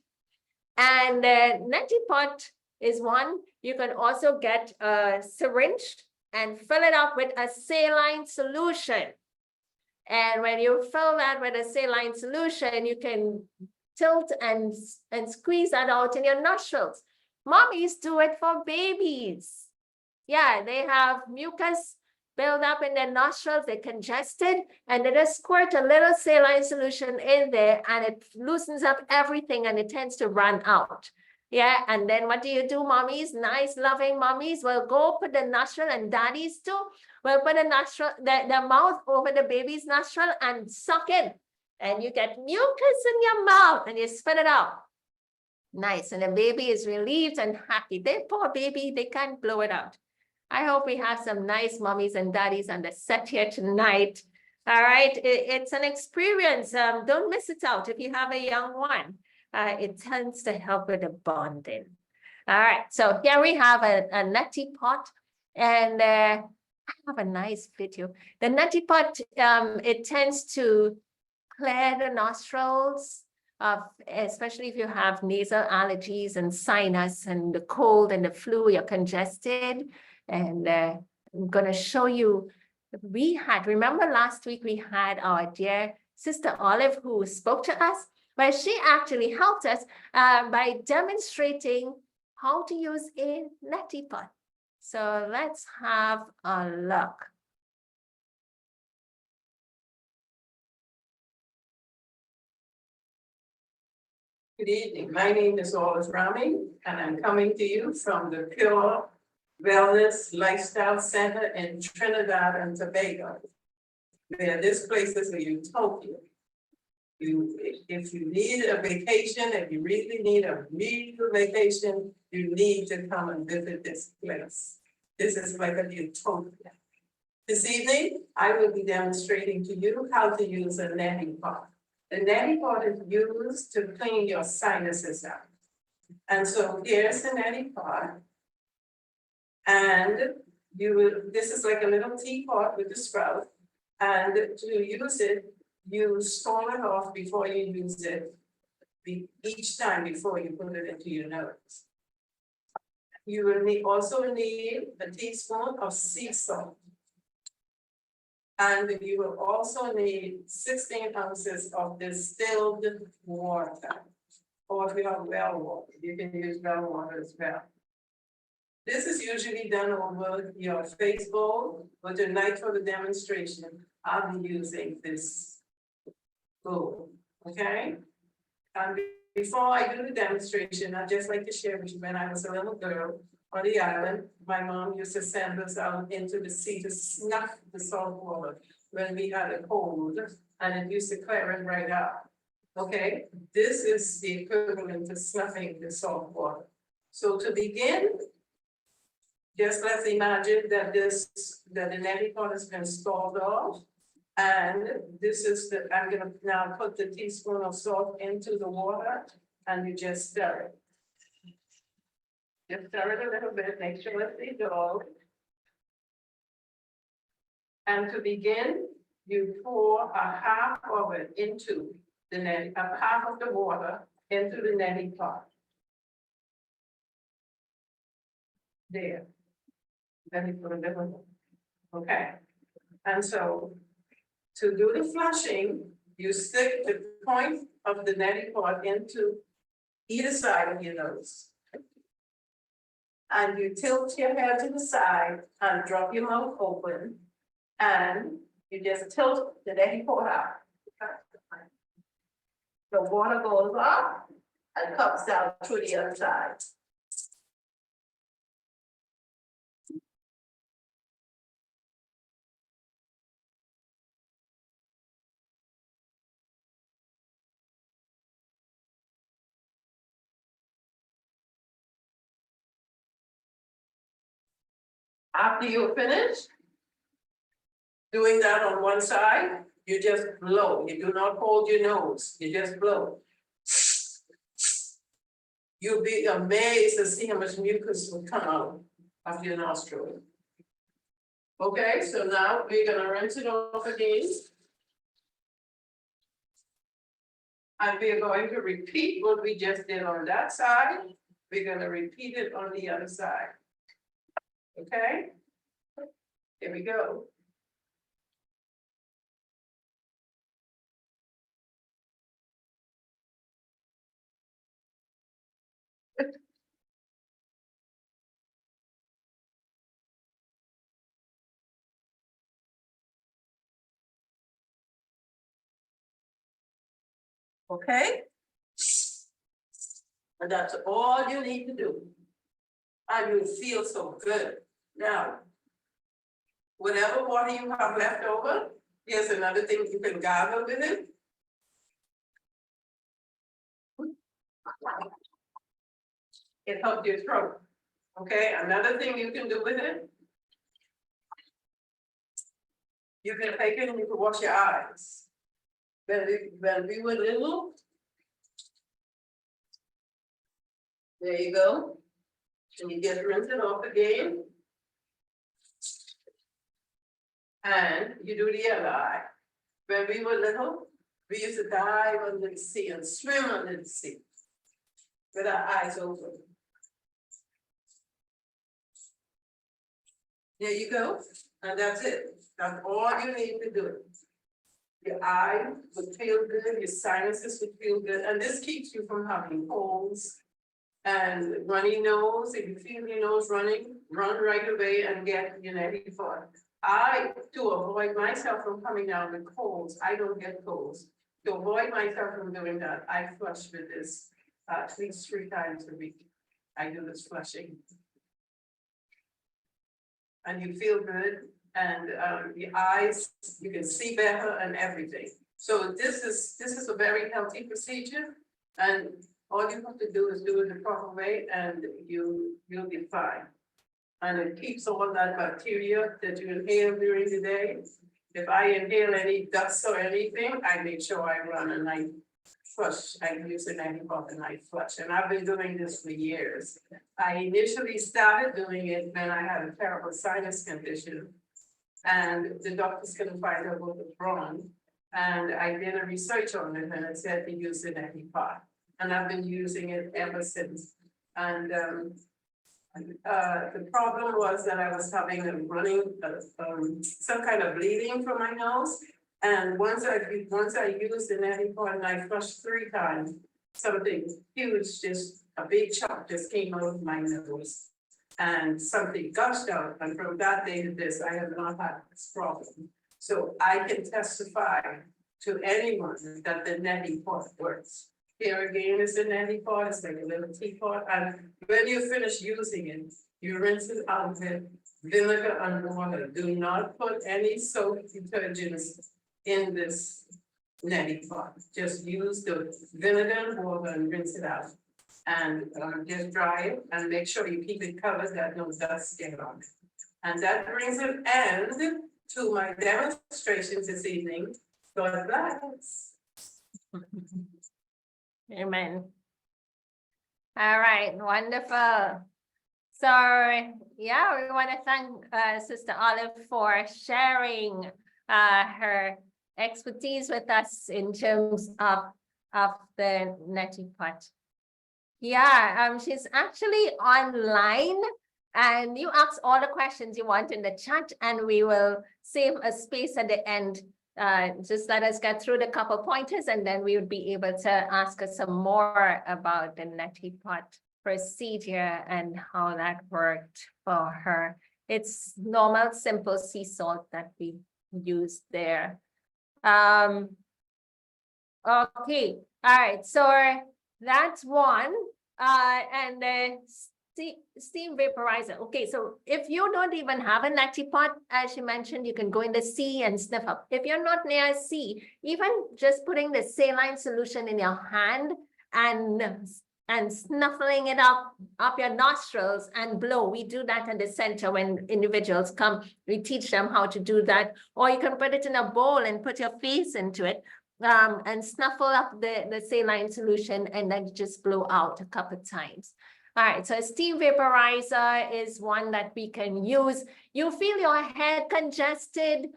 and neti pot is one. You can also get a syringe and fill it up with a saline solution. And when you fill that with a saline solution, you can tilt and squeeze that out in your nostrils. Mommies do it for babies. Yeah, they have mucus build up in their nostrils, they're congested, and they just squirt a little saline solution in there and it loosens up everything and it tends to run out. Yeah, and then what do you do, mommies? Nice, loving mommies will go put the nostril, and daddies too will put the nostril, the mouth over the baby's nostril and suck in. And you get mucus in your mouth and you spit it out. Nice, and the baby is relieved and happy. They poor baby, they can't blow it out. I hope we have some nice mommies and daddies on the set here tonight. All right, it's an experience. Don't miss it out if you have a young one. It tends to help with the bonding. All right, so here we have a neti pot, and I have a nice video. The neti pot, it tends to clear the nostrils, especially if you have nasal allergies and sinus and the cold and the flu, you're congested. And I'm going to show you, remember last week we had our dear Sister Olive who spoke to us, but she actually helped us by demonstrating how to use a neti pot. So let's have a look. Good evening. My name is Olive Rami, and I'm coming to you from the Pure Wellness Lifestyle Center in Trinidad and Tobago. Where this place is a utopia. If you need a vacation, if you really need a real vacation, you need to come and visit this place. This is like a utopia. This evening, I will be demonstrating to you how to use a neti pot. The neti pot is used to clean your sinuses out. And so here's the neti pot. And this is like a little teapot with a spout. And to use it, you stall it off before you use it, each time before you put it into your nose. You will also need a teaspoon of sea salt. And you will also need 16 ounces of distilled water. Or if you have well water, you can use well water as well. This is usually done over your face bowl, but tonight for the demonstration, I'll be using this bowl, okay? And before I do the demonstration, I'd just like to share with you when I was a little girl on the island, my mom used to send us out into the sea to snuff the salt water when we had a cold, and it used to clear it right out. Okay, this is the equivalent to snuffing the salt water. So to begin, just let's imagine that the neti pot has been stalled off. And this is I'm gonna now put the teaspoon of salt into the water and you just stir it. Just stir it a little bit, make sure it's dissolved. And to begin, you pour a half of it into the neti, half of the water into the neti pot. There. Let me put a little, okay. And so to do the flushing, you stick the point of the neti pot into either side of your nose. And you tilt your head to the side and drop your mouth open. And you just tilt the neti pot out. The water goes up and comes down to the other side. After you finish doing that on one side, you just blow. You do not hold your nose. You just blow. You'll be amazed to see how much mucus will come out of your nostril. Okay, so now we're gonna rinse it off again. And we're going to repeat what we just did on that side. We're gonna repeat it on the other side. Okay, here we go. Okay, and that's all you need to do. And you feel so good. Now, whatever water you have left over, here's another thing you can gargle with it. It helps your throat. Okay, another thing you can do with it. You can take it and you can wash your eyes. When we were little. There you go. And you just rinse it off again. And you do the other eye. When we were little, we used to dive under the sea and swim under the sea with our eyes open. There you go, and that's it. That's all you need to do. Your eye would feel good, your sinuses would feel good, and this keeps you from having colds and runny nose. If you feel your nose running, run right away and get your neti pot. To avoid myself from coming down with colds, I don't get colds. To avoid myself from doing that, I flush with this at least 3 times a week. I do this flushing. And you feel good, and your eyes, you can see better and everything. So this is a very healthy procedure, and all you have to do is do it the proper way, and you'll be fine. And it keeps all that bacteria that you inhale during the day. If I inhale any dust or anything, I make sure I run and I flush. I use an antibiotic and I flush. And I've been doing this for years. I initially started doing it when I had a terrible sinus condition. And the doctors couldn't find out what was wrong. And I did a research on it and it said to use an antibiotic. And I've been using it ever since. And the problem was that I was having a running, some kind of bleeding from my nose. And once I used an antibiotic and I flushed 3 times, something huge, just a big chunk just came out of my nose. And something gushed out, and from that day to this, I have not had this problem. So I can testify to anyone that the neti pot works. Here again is the neti pot, it's like a little teapot, and when you finish using it, you rinse it out with vinegar and water. Do not put any soap detergents in this neti pot. Just use the vinegar and water and rinse it out. And just dry it and make sure you keep it covered that no dust get on it. And that brings an end to my demonstrations this evening. God bless. Amen. All right, wonderful. So yeah, we want to thank Sister Olive for sharing her expertise with us in terms of the neti pot. Yeah, she's actually online, and you ask all the questions you want in the chat, and we will save a space at the end. Just let us get through the couple pointers, and then we would be able to ask her some more about the neti pot procedure and how that worked for her. It's normal, simple sea salt that we use there. Okay, all right, so that's one. And the steam vaporizer. Okay, so if you don't even have a neti pot, as you mentioned, you can go in the sea and sniff up. If you're not near a sea, even just putting the saline solution in your hand and snuffling it up your nostrils and blow. We do that in the center when individuals come. We teach them how to do that. Or you can put it in a bowl and put your face into it. And snuffle up the saline solution and then just blow out a couple of times. All right, so a steam vaporizer is one that we can use. You feel your head congested,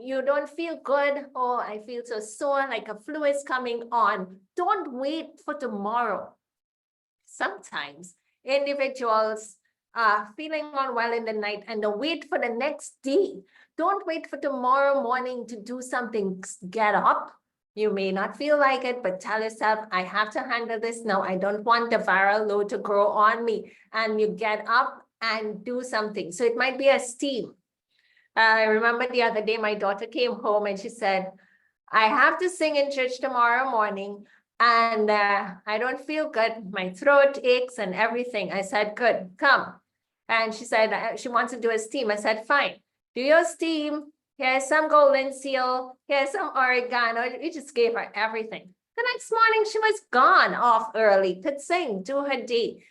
you don't feel good, oh, I feel so sore, like a flu is coming on. Don't wait for tomorrow. Sometimes individuals are feeling unwell in the night and they'll wait for the next day. Don't wait for tomorrow morning to do something. Get up. You may not feel like it, but tell yourself, I have to handle this now. I don't want the viral load to grow on me. And you get up and do something. So it might be a steam. I remember the other day, my daughter came home and she said, I have to sing in church tomorrow morning. And I don't feel good. My throat aches and everything. I said, good, come. And she said, she wants to do a steam. I said, fine. Do your steam, here's some golden seal, here's some oregano. We just gave her everything. The next morning, she was gone off early, could sing, do her day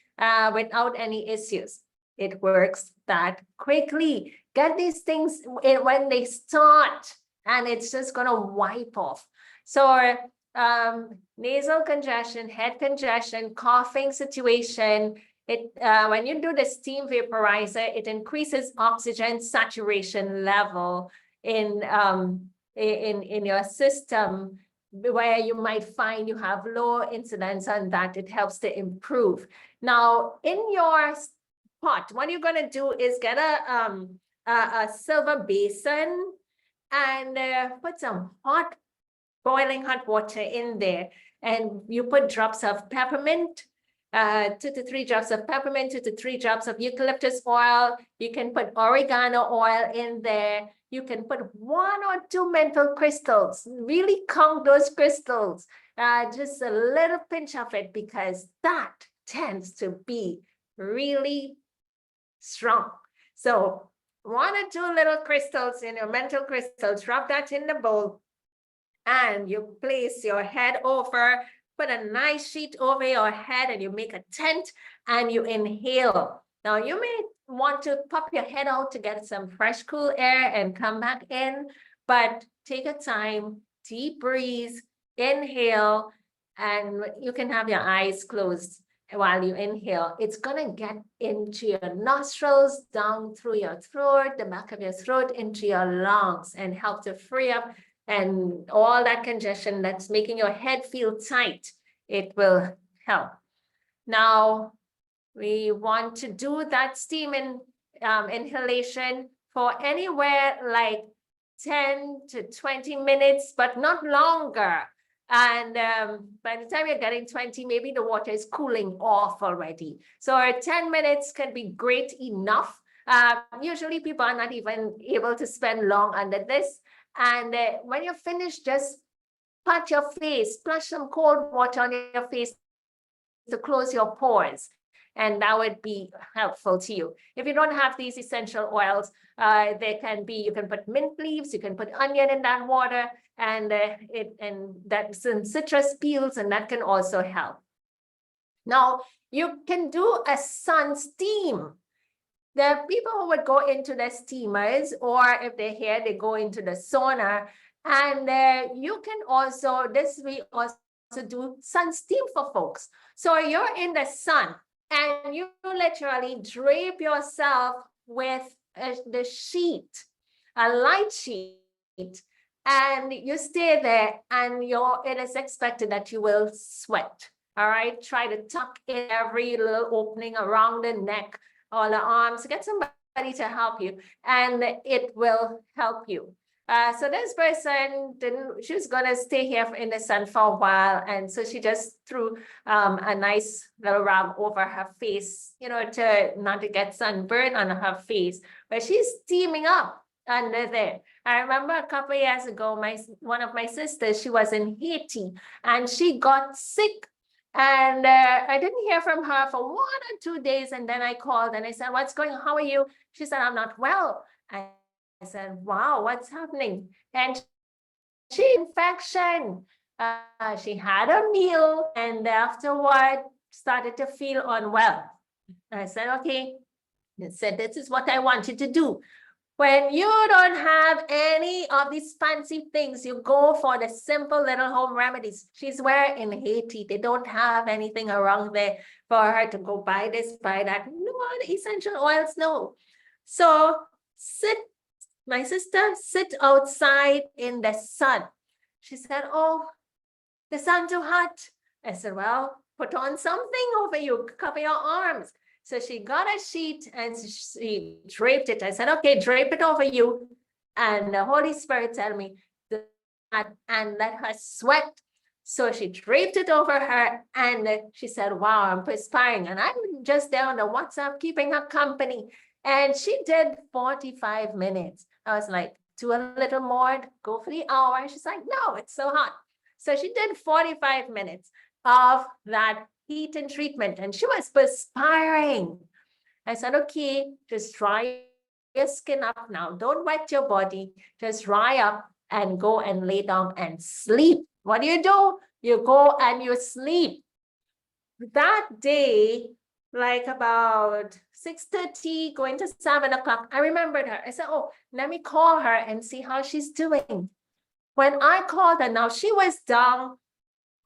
without any issues. It works that quickly. Get these things when they start, and it's just going to wipe off. So nasal congestion, head congestion, coughing situation, when you do the steam vaporizer, it increases oxygen saturation level in your system, where you might find you have low incidence on that. It helps to improve. Now, in your pot, what you're going to do is get a silver basin and put some boiling hot water in there, and you put drops of peppermint, 2 to 3 drops of peppermint, 2 to 3 drops of eucalyptus oil. You can put oregano oil in there. You can put 1 or 2 menthol crystals. Really count those crystals. Just a little pinch of it, because that tends to be really strong. So 1 or 2 little crystals in your menthol crystals, drop that in the bowl, and you place your head over, put a nice sheet over your head, and you make a tent and you inhale. Now you may want to pop your head out to get some fresh, cool air and come back in, but take a time, deep breeze, inhale, and you can have your eyes closed while you inhale. It's gonna get into your nostrils, down through your throat, the back of your throat, into your lungs, and help to free up and all that congestion that's making your head feel tight. It will help. Now, we want to do that steam inhalation for anywhere like 10 to 20 minutes, but not longer. And by the time you're getting 20, maybe the water is cooling off already. So 10 minutes can be great enough. Usually people are not even able to spend long under this. And when you're finished, just pat your face, splash some cold water on your face to close your pores. And that would be helpful to you. If you don't have these essential oils, you can put mint leaves, you can put onion in that water, and that's some citrus peels, and that can also help. Now, you can do a sun steam. There are people who would go into the steamers, or if they're here, they go into the sauna. And you can also, we also do sun steam for folks. So you're in the sun, and you literally drape yourself with the sheet, a light sheet, and you stay there, and it is expected that you will sweat. All right, try to tuck in every little opening around the neck, all the arms, get somebody to help you, and it will help you. So this person she was gonna stay here in the sun for a while, and so she just threw a nice little rag over her face, not to get sunburn on her face, but she's steaming up under there. I remember a couple of years ago, one of my sisters, she was in Haiti, and she got sick. And I didn't hear from her for 1 or 2 days. And then I called and I said, what's going on? How are you? She said, I'm not well. I said, wow, what's happening? And she had infection. She had a meal, and afterward started to feel unwell. I said, okay. I said, this is what I want you to do. When you don't have any of these fancy things, you go for the simple little home remedies. She's where in Haiti, they don't have anything around there for her to go buy this, buy that. No essential oils, no. So my sister, sit outside in the sun. She said, oh, the sun's too hot. I said, well, put on something over you, cover your arms. So she got a sheet and she draped it. I said, okay, drape it over you. And the Holy Spirit told me that, and let her sweat. So she draped it over her, and she said, wow, I'm perspiring. And I'm just there on the WhatsApp, keeping her company. And she did 45 minutes. I was like, do a little more, go for the hour. She's like, no, it's so hot. So she did 45 minutes of that heat and treatment, and she was perspiring. I said, okay, just dry your skin up now. Don't wet your body. Just dry up and go and lay down and sleep. What do? You go and you sleep. That day, like about 6:30, going to 7 o'clock. I remembered her. I said, oh, let me call her and see how she's doing. When I called her, now she was down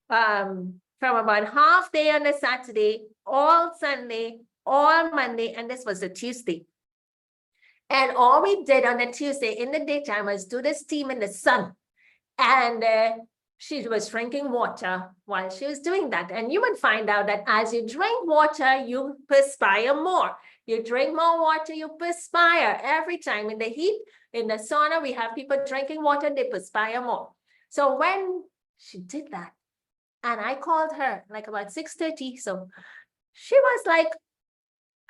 from about half day on a Saturday, all Sunday, all Monday, and this was a Tuesday. And all we did on a Tuesday in the daytime was do the steam in the sun. And she was drinking water while she was doing that. And you would find out that as you drink water, you perspire more. You drink more water, you perspire. Every time in the heat, in the sauna, we have people drinking water, they perspire more. So when she did that, and I called her like about 6:30, so she was like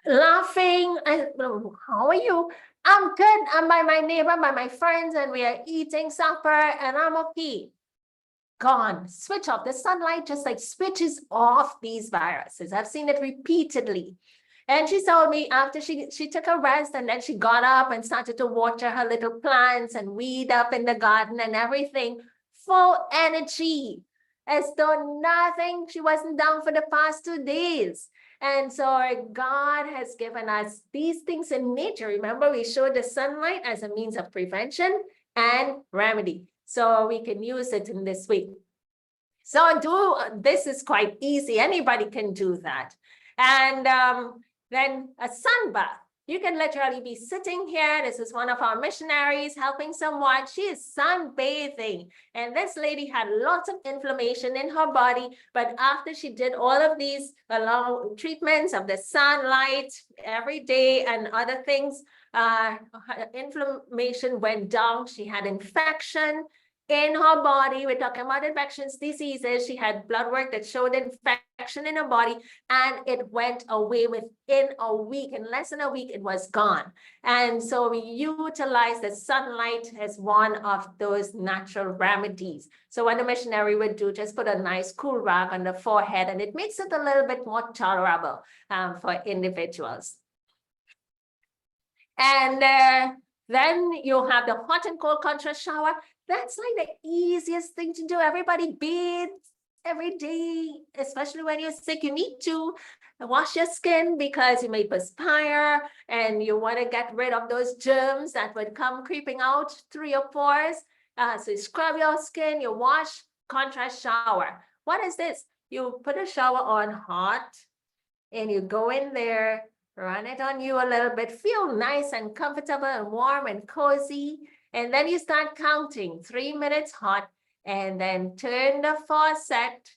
laughing. How are you? I'm good. I'm by my neighbor, by my friends, and we are eating supper, and I'm okay. Gone. Switch off. The sunlight just like switches off these viruses. I've seen it repeatedly. And she told me after she took a rest and then she got up and started to water her little plants and weed up in the garden and everything. Full energy, as though nothing, she wasn't down for the past 2 days. And so God has given us these things in nature. Remember, we showed the sunlight as a means of prevention and remedy. So we can use it in this way. So this is quite easy. Anybody can do that. And then a sun bath. You can literally be sitting here. This is one of our missionaries helping someone. She is sunbathing. And this lady had lots of inflammation in her body. But after she did all of these long treatments of the sunlight every day and other things, her inflammation went down. She had infection in her body. We're talking about infectious diseases. She had blood work that showed infection in her body, and it went away within a week. In less than a week, it was gone. And so we utilize the sunlight as one of those natural remedies. So what the missionary would do, just put a nice cool rag on the forehead, and it makes it a little bit more tolerable for individuals. And then you have the hot and cold contrast shower. That's like the easiest thing to do. Everybody bathes every day, especially when you're sick. You need to wash your skin because you may perspire and you want to get rid of those germs that would come creeping out through your pores. So you scrub your skin, you wash, contrast shower. What is this? You put a shower on hot and you go in there, run it on you a little bit, feel nice and comfortable and warm and cozy. And then you start counting 3 minutes hot, and then turn the faucet.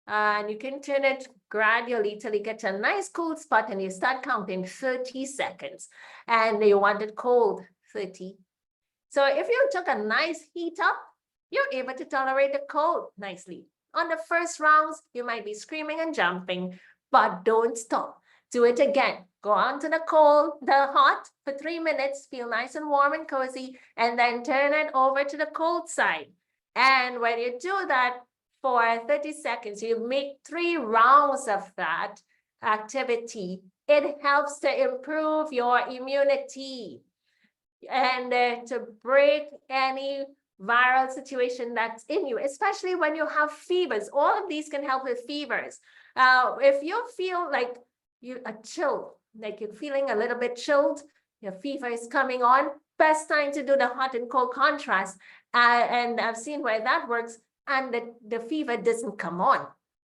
And you can turn it gradually till you get to a nice cool spot, and you start counting 30 seconds. And you want it cold, 30. So if you took a nice heat up, you're able to tolerate the cold nicely. On the first rounds, you might be screaming and jumping, but don't stop. Do it again. Go on to the hot for 3 minutes, feel nice and warm and cozy, and then turn it over to the cold side. And when you do that for 30 seconds, you make 3 rounds of that activity. It helps to improve your immunity and to break any viral situation that's in you, especially when you have fevers. All of these can help with fevers. If you feel like you are chilled, like you're feeling a little bit chilled, your fever is coming on, best time to do the hot and cold contrast. And I've seen where that works, and the fever doesn't come on.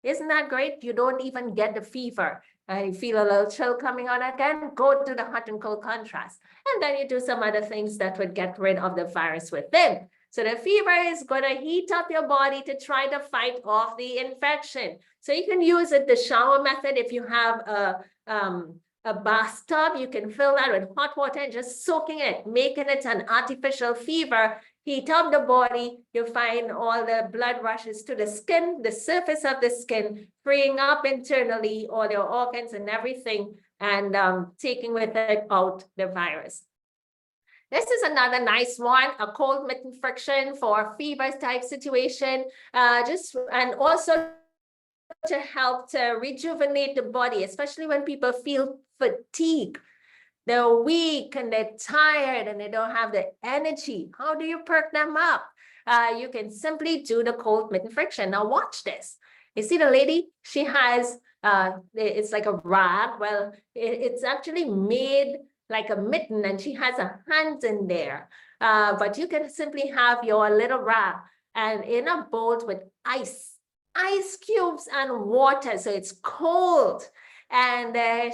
Isn't that great? You don't even get the fever. You feel a little chill coming on again, go to the hot and cold contrast. And then you do some other things that would get rid of the virus within. So the fever is going to heat up your body to try to fight off the infection. So you can use it, the shower method. If you have a bathtub, you can fill that with hot water and just soaking it, making it an artificial fever. Heat up the body, you find all the blood rushes to the skin, the surface of the skin, freeing up internally all your organs and everything, and taking with it out the virus. This is another nice one, a cold mitten friction for fever type situation, and also to help to rejuvenate the body, especially when people feel fatigue. They're weak and they're tired and they don't have the energy. How do you perk them up? You can simply do the cold mitten friction. Now watch this. You see the lady, she has, it's like a rag. Well, it's actually made like a mitten and she has a hand in there. But you can simply have your little rag and in a bowl with ice cubes and water. So it's cold. And that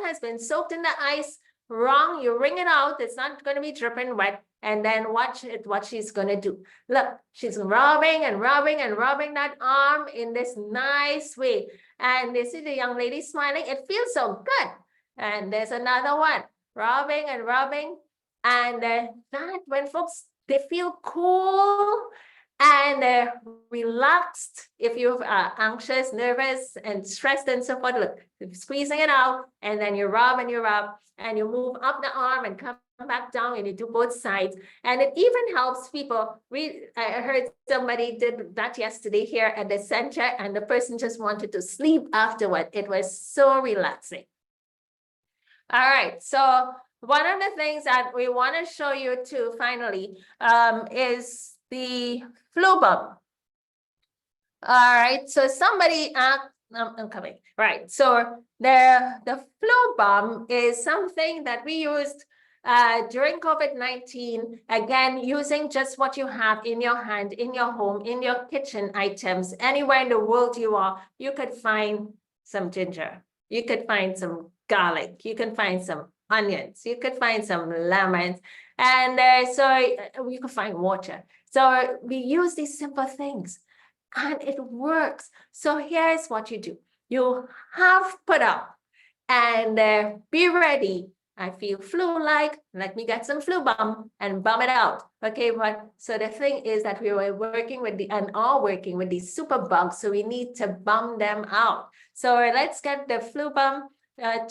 has been soaked in the ice. Wrong, you wring it out. It's not going to be dripping wet. And then watch what she's going to do. Look, she's rubbing and rubbing and rubbing that arm in this nice way. And you see the young lady smiling. It feels so good. And there's another one, rubbing and rubbing. And that when folks, they feel cool and relaxed. If you're anxious, nervous, and stressed and so forth, look, squeezing it out, and then you rub and you rub, and you move up the arm and come back down, and you do both sides. And it even helps people. I heard somebody did that yesterday here at the center, and the person just wanted to sleep afterward. It was so relaxing. All right, so one of the things that we want to show you too, finally, is the flu bum. All right, so somebody I'm coming. Right, so the flu bum is something that we used during COVID-19, again, using just what you have in your hand, in your home, in your kitchen items, anywhere in the world you are, you could find some ginger, you could find some garlic, you can find some onions, you could find some lemons, and so you could find water. So we use these simple things and it works. So here's what you do. You have put up and be ready. I feel flu-like, let me get some flu bum and bum it out. Okay, but so the thing is that we were working with are working with these super bugs, so we need to bum them out. So let's get the flu bum,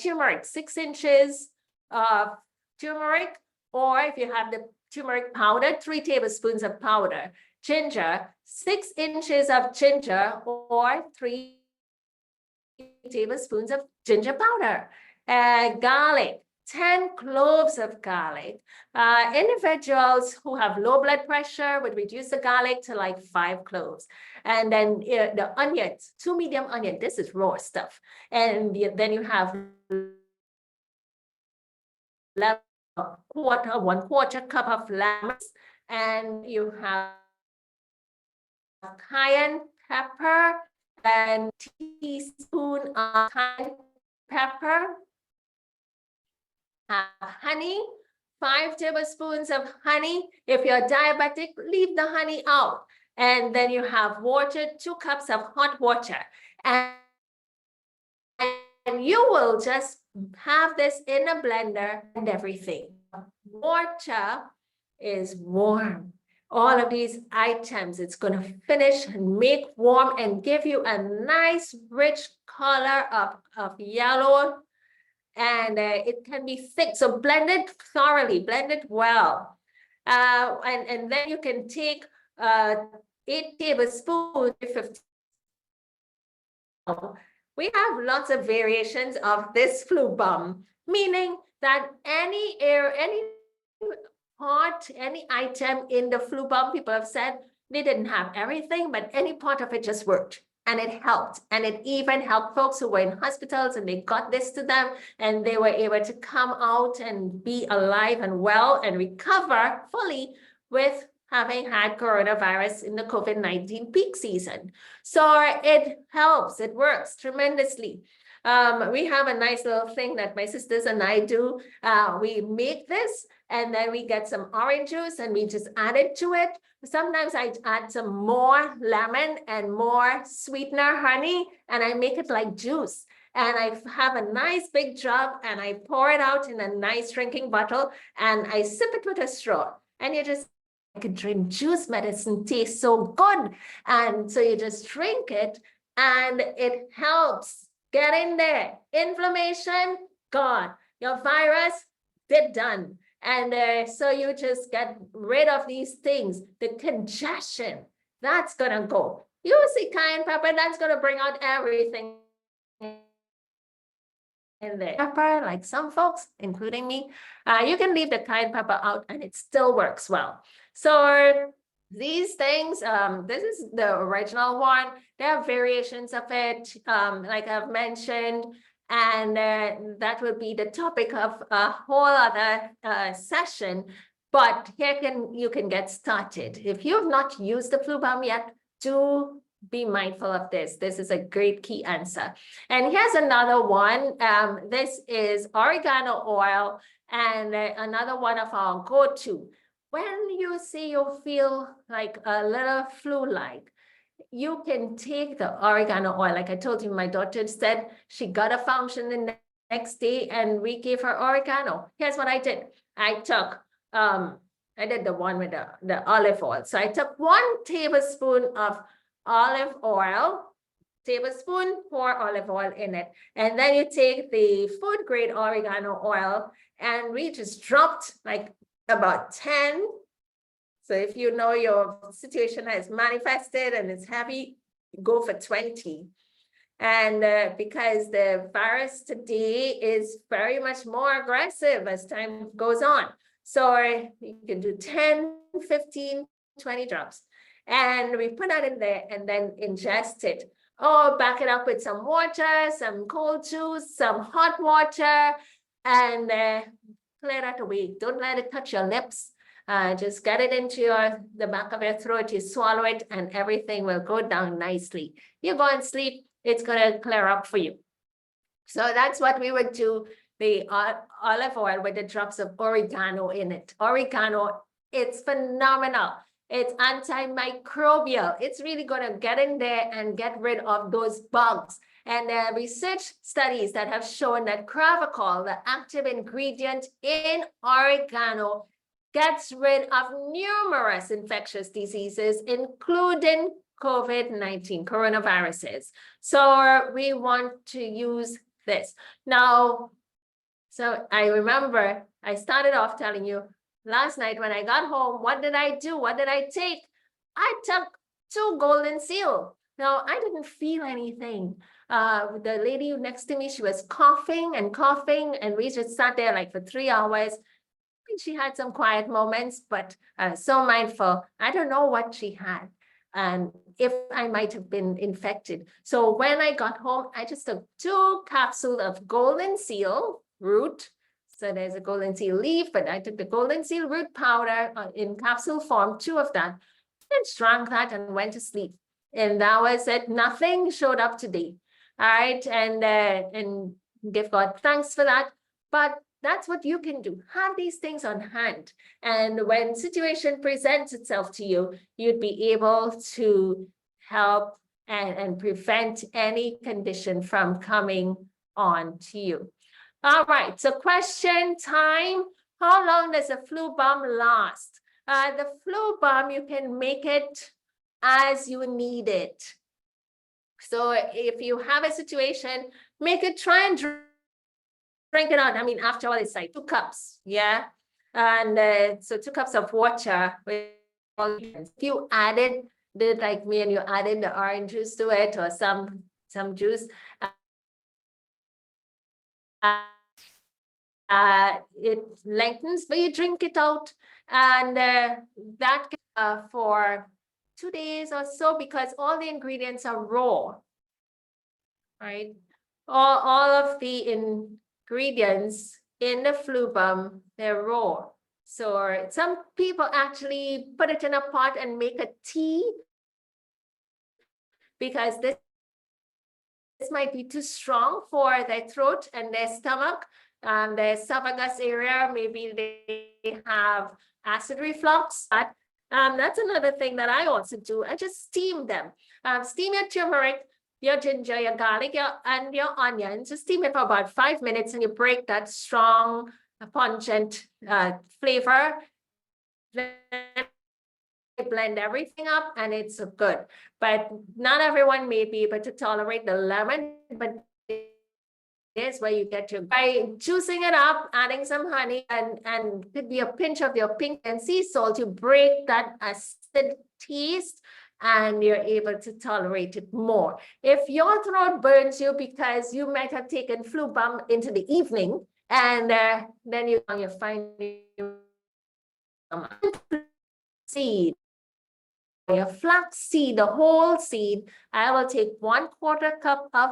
turmeric, 6 inches of turmeric, or if you have the turmeric powder, 3 tablespoons of powder. Ginger, 6 inches of ginger, or 3 tablespoons of ginger powder. Garlic, 10 cloves of garlic. Individuals who have low blood pressure would reduce the garlic to like 5 cloves. And then the onions, 2 medium onions. This is raw stuff. And then you have 1/4 cup of lemons, and you have cayenne pepper and teaspoon of cayenne pepper, honey, 5 tablespoons of honey. If you're diabetic, leave the honey out. And then you have water, 2 cups of hot water. And you will just have this in a blender and everything. Water is warm. All of these items, it's going to finish and make warm and give you a nice rich color of yellow. And it can be thick, so blend it thoroughly, blend it well. And then you can take 8 tablespoons, 15. We have lots of variations of this flu bum, meaning that any part, any item in the flu bum, people have said they didn't have everything, but any part of it just worked. And it helped. And it even helped folks who were in hospitals and they got this to them and they were able to come out and be alive and well and recover fully with having had coronavirus in the COVID-19 peak season. So it helps, it works tremendously. We have a nice little thing that my sisters and I do. We make this and then we get some orange juice and we just add it to it. Sometimes I add some more lemon and more sweetener, honey, and I make it like juice. And I have a nice big jug and I pour it out in a nice drinking bottle and I sip it with a straw. And you just can drink juice. Medicine tastes so good. And so you just drink it and it helps. Get in there. Inflammation, gone. Your virus, they're done. And so you just get rid of these things. The congestion, that's going to go. You see cayenne pepper, that's going to bring out everything in there. Pepper, like some folks, including me, you can leave the cayenne pepper out and it still works well. So these things, this is the original one. There are variations of it, like I've mentioned, and that will be the topic of a whole other session. But here you can get started. If you have not used the flu balm yet, do be mindful of this. This is a great key answer. And here's another one. This is oregano oil, and another one of our go-to. When you see you feel like a little flu-like, you can take the oregano oil. Like I told you, my daughter said she got a function the next day and we gave her oregano. Here's what I did. I took, I did the one with the olive oil. So I took 1 tablespoon of olive oil, pour olive oil in it. And then you take the food grade oregano oil and we just dropped like about 10. So if you know your situation has manifested and it's heavy, go for 20. And because the virus today is very much more aggressive as time goes on. So you can do 10, 15, 20 drops. And we put that in there and then ingest it. Oh, back it up with some water, some cold juice, some hot water, and clear that away. Don't let it touch your lips. Just get it into the back of your throat, you swallow it, and everything will go down nicely. You go and sleep, it's gonna clear up for you. So that's what we would do, the olive oil with the drops of oregano in it. Oregano, it's phenomenal. It's antimicrobial. It's really gonna get in there and get rid of those bugs. And there are research studies that have shown that cravicol, the active ingredient in oregano, gets rid of numerous infectious diseases, including COVID-19, coronaviruses. So we want to use this. Now, so I remember I started off telling you last night when I got home, what did I do? What did I take? I took 2 golden seal. Now, I didn't feel anything. The lady next to me, she was coughing, and we just sat there like for 3 hours. She had some quiet moments, but so mindful. I don't know what she had and if I might have been infected. So when I got home, I just took 2 capsules of golden seal root. So there's a golden seal leaf, but I took the golden seal root powder in capsule form, 2 of that, and drank that and went to sleep. And that was it. Nothing showed up today. All right. And give God thanks for that. But that's what you can do. Have these things on hand. And when situation presents itself to you, you'd be able to help and prevent any condition from coming on to you. All right, so question time. How long does a flu balm last? The flu balm, you can make it as you need it. So if you have a situation, make it, try and drink it out. I mean, after all, it's like 2 cups, yeah? And so 2 cups of water. If you added, did like me and you added the orange juice to it or some juice, it lengthens, but you drink it out, and that for 2 days or so, because all the ingredients are raw, right? All of the ingredients in the flu balm, they're raw. So some people actually put it in a pot and make a tea because this might be too strong for their throat and their stomach, their esophagus area. Maybe they have acid reflux. That's another thing that I also do. I just steam them. Steam your turmeric, your ginger, your garlic, and your onions. Just steam it for about 5 minutes, and you break that strong, pungent flavor. Then blend everything up, and it's good. But not everyone may be able to tolerate the lemon, but is where you get your, by juicing it up, adding some honey, and could be a pinch of your pink and sea salt, you break that acid taste and you're able to tolerate it more. If your throat burns you because you might have taken flu balm into the evening, and then you find seed your flax seed, the whole seed, I will take 1/4 cup of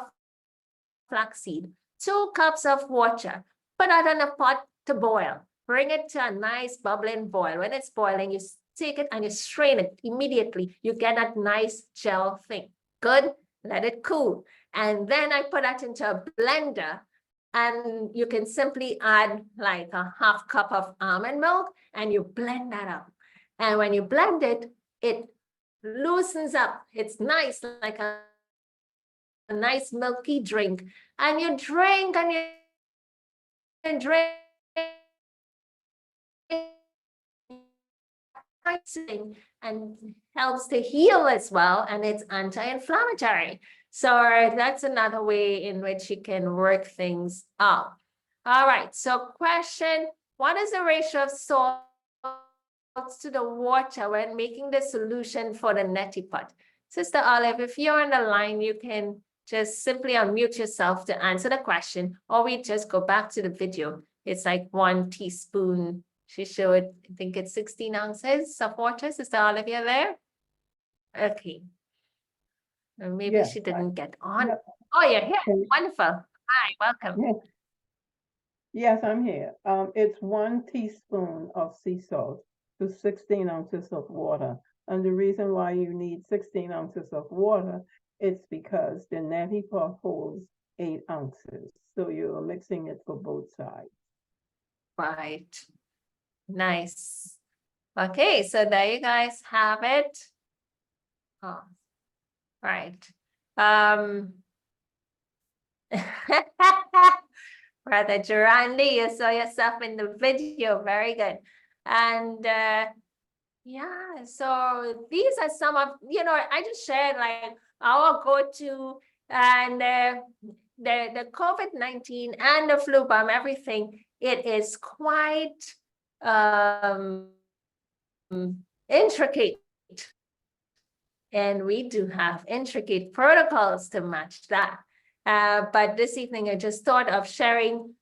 flaxseed, 2 cups of water, put that in a pot to boil. Bring it to a nice bubbling boil. When it's boiling, you take it and you strain it immediately. You get that nice gel thing. Good, let it cool. And then I put that into a blender, and you can simply add like a 1/2 cup of almond milk and you blend that up. And when you blend it, it loosens up. It's nice, like a nice milky drink. And you drink and you drink and helps to heal as well, and it's anti-inflammatory. So that's another way in which you can work things out. All right, so question, what is the ratio of salts to the water when making the solution for the neti pot? Sister Olive, if you're on the line, you can just simply unmute yourself to answer the question, or we just go back to the video. It's like 1 teaspoon. She showed, I think it's 16 ounces of water. Sister Olivia there? Okay. Or maybe Yes, she didn't get on. yeah. Oh, you're here. Okay. Wonderful. Hi, welcome. Yes. Yes, I'm here. It's 1 teaspoon of sea salt to 16 ounces of water. And the reason why you need 16 ounces of water, it's because the neti pot holds 8 ounces. So you're mixing it for both sides. Right. Nice. Okay, so there you guys have it. Oh, right. Brother Durandi, you saw yourself in the video. Very good. And yeah, so these are some of, I just shared like our go-to, and the COVID-19 and the flu bomb, everything, it is quite intricate. And we do have intricate protocols to match that. But this evening, I just thought of sharing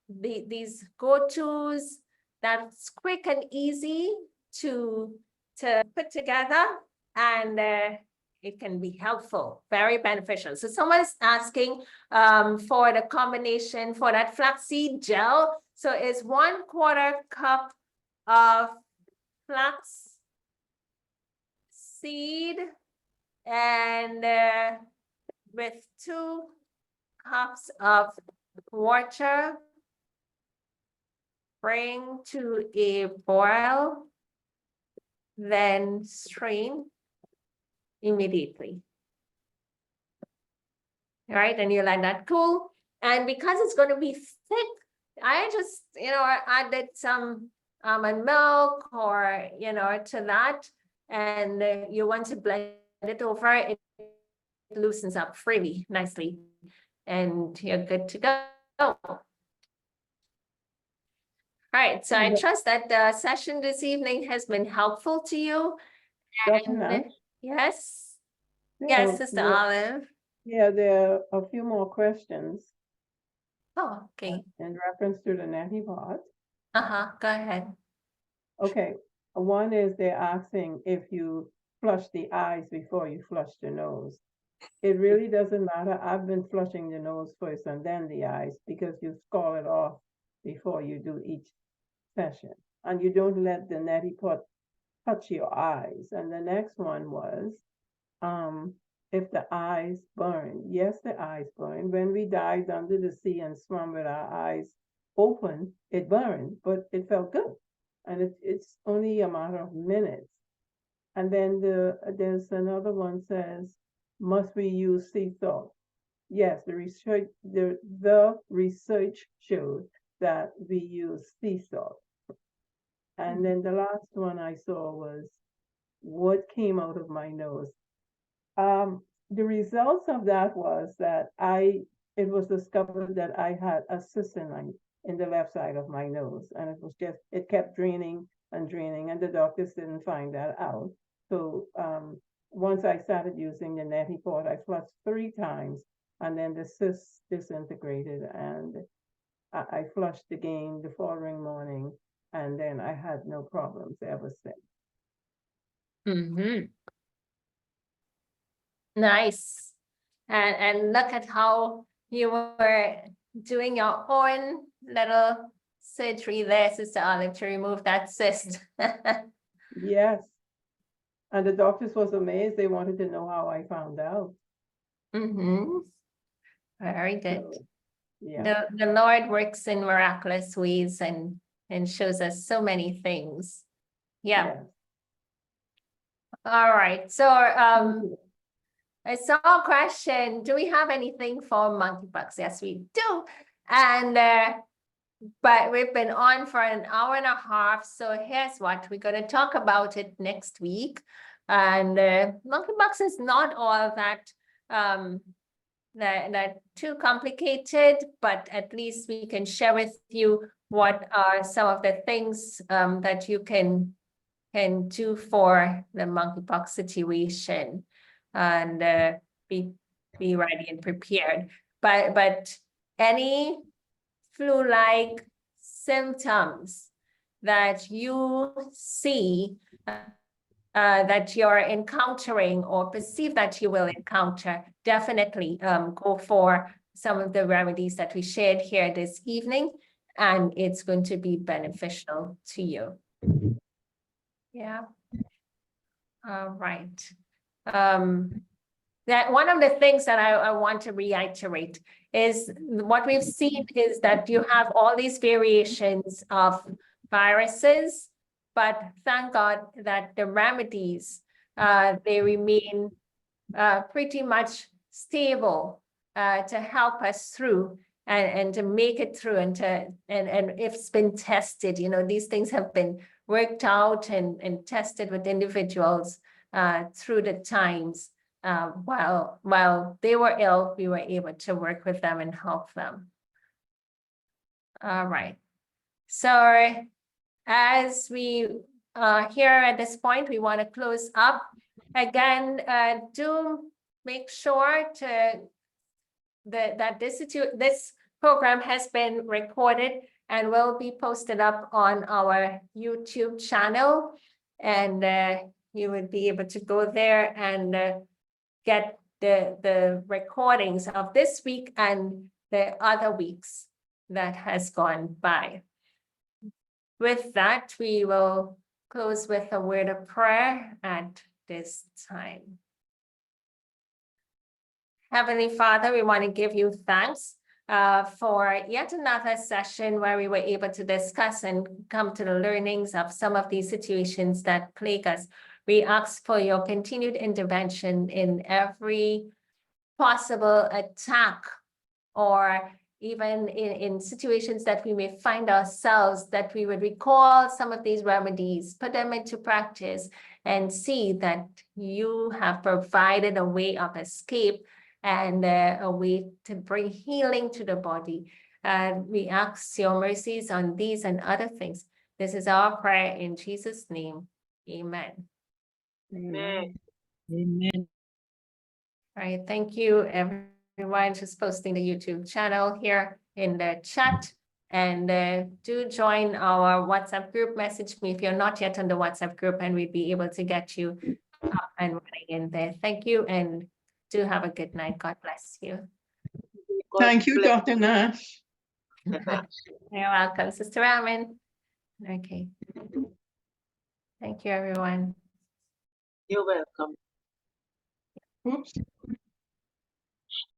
these go-tos that's quick and easy to put together, and it can be helpful, very beneficial. So someone's asking for the combination for that flaxseed gel. So it's 1/4 cup of flax seed and with 2 cups of water, bring to a boil, then strain immediately. All right, and you let that cool. And because it's going to be thick, I just, added some almond milk or, to that. And you want to blend it over, it loosens up freely, nicely, and you're good to go. All right, so I trust that the session this evening has been helpful to you. And yes, yes, Sister Olive. Yeah, there are a few more questions. Oh, okay. In reference to the neti pot. Go ahead. Okay, one is they're asking if you flush the eyes before you flush the nose. It really doesn't matter. I've been flushing the nose first and then the eyes, because you scald it off before you do each session. And you don't let the neti pot touch your eyes. And the next one was, if the eyes burn. Yes, the eyes burn. When we dived under the sea and swam with our eyes open, it burned, but it felt good. And it's only a matter of minutes. And then there's another one says, must we use sea salt? Yes, the research showed that we use sea salt. And then the last one I saw was, what came out of my nose? The results of that was that it was discovered that I had a cystine in the left side of my nose, and it kept draining and draining, and the doctors didn't find that out. So once I started using the neti pot, I flushed 3 times, and then the cyst disintegrated, and I flushed again the following morning, and then I had no problems ever since. Mm-hmm. Nice. And look at how you were doing your own little surgery there, Sister Olive, to remove that cyst. Yes. And the doctors was amazed. They wanted to know how I found out. Mm-hmm. Very good. So, yeah. The Lord works in miraculous ways and shows us so many things. Yeah. Yes. All right. So Thank you. I saw a question. Do we have anything for monkeypox? Yes, we do. And but we've been on for an hour and a half. So here's what we're going to talk about it next week. And monkeypox is not all that that too complicated, but at least we can share with you what are some of the things that you can do for the monkeypox situation, and be ready and prepared. But any flu-like symptoms that you see that you're encountering or perceive that you will encounter, definitely go for some of the remedies that we shared here this evening, and it's going to be beneficial to you. Yeah. All right. That one of the things that I want to reiterate is what we've seen is that you have all these variations of viruses, but thank God that the remedies, they remain pretty much stable to help us through and to make it through, and if it's been tested, you know, these things have been worked out and tested with individuals through the times. While they were ill, we were able to work with them and help them. All right. So as we here at this point, we want to close up. Again, do make sure to that this program has been recorded and will be posted up on our YouTube channel, and you would be able to go there and get the recordings of this week and the other weeks that has gone by. With that, we will close with a word of prayer at this time. Heavenly Father, we want to give you thanks for yet another session where we were able to discuss and come to the learnings of some of these situations that plague us. We ask for your continued intervention in every possible attack, or even in situations that we may find ourselves, that we would recall some of these remedies, put them into practice, and see that you have provided a way of escape and a way to bring healing to the body. We ask your mercies on these and other things. This is our prayer in Jesus' name. Amen. Amen. Amen. All right, thank you, everyone, just posting the YouTube channel here in the chat. And do join our WhatsApp group. Message me if you're not yet on the WhatsApp group, and we'd be able to get you up and running in there. Thank you, and do have a good night. God bless you. Thank you, Dr. Nash. You're welcome, Sister Raman. Okay. Thank you, everyone. You're welcome. Oops.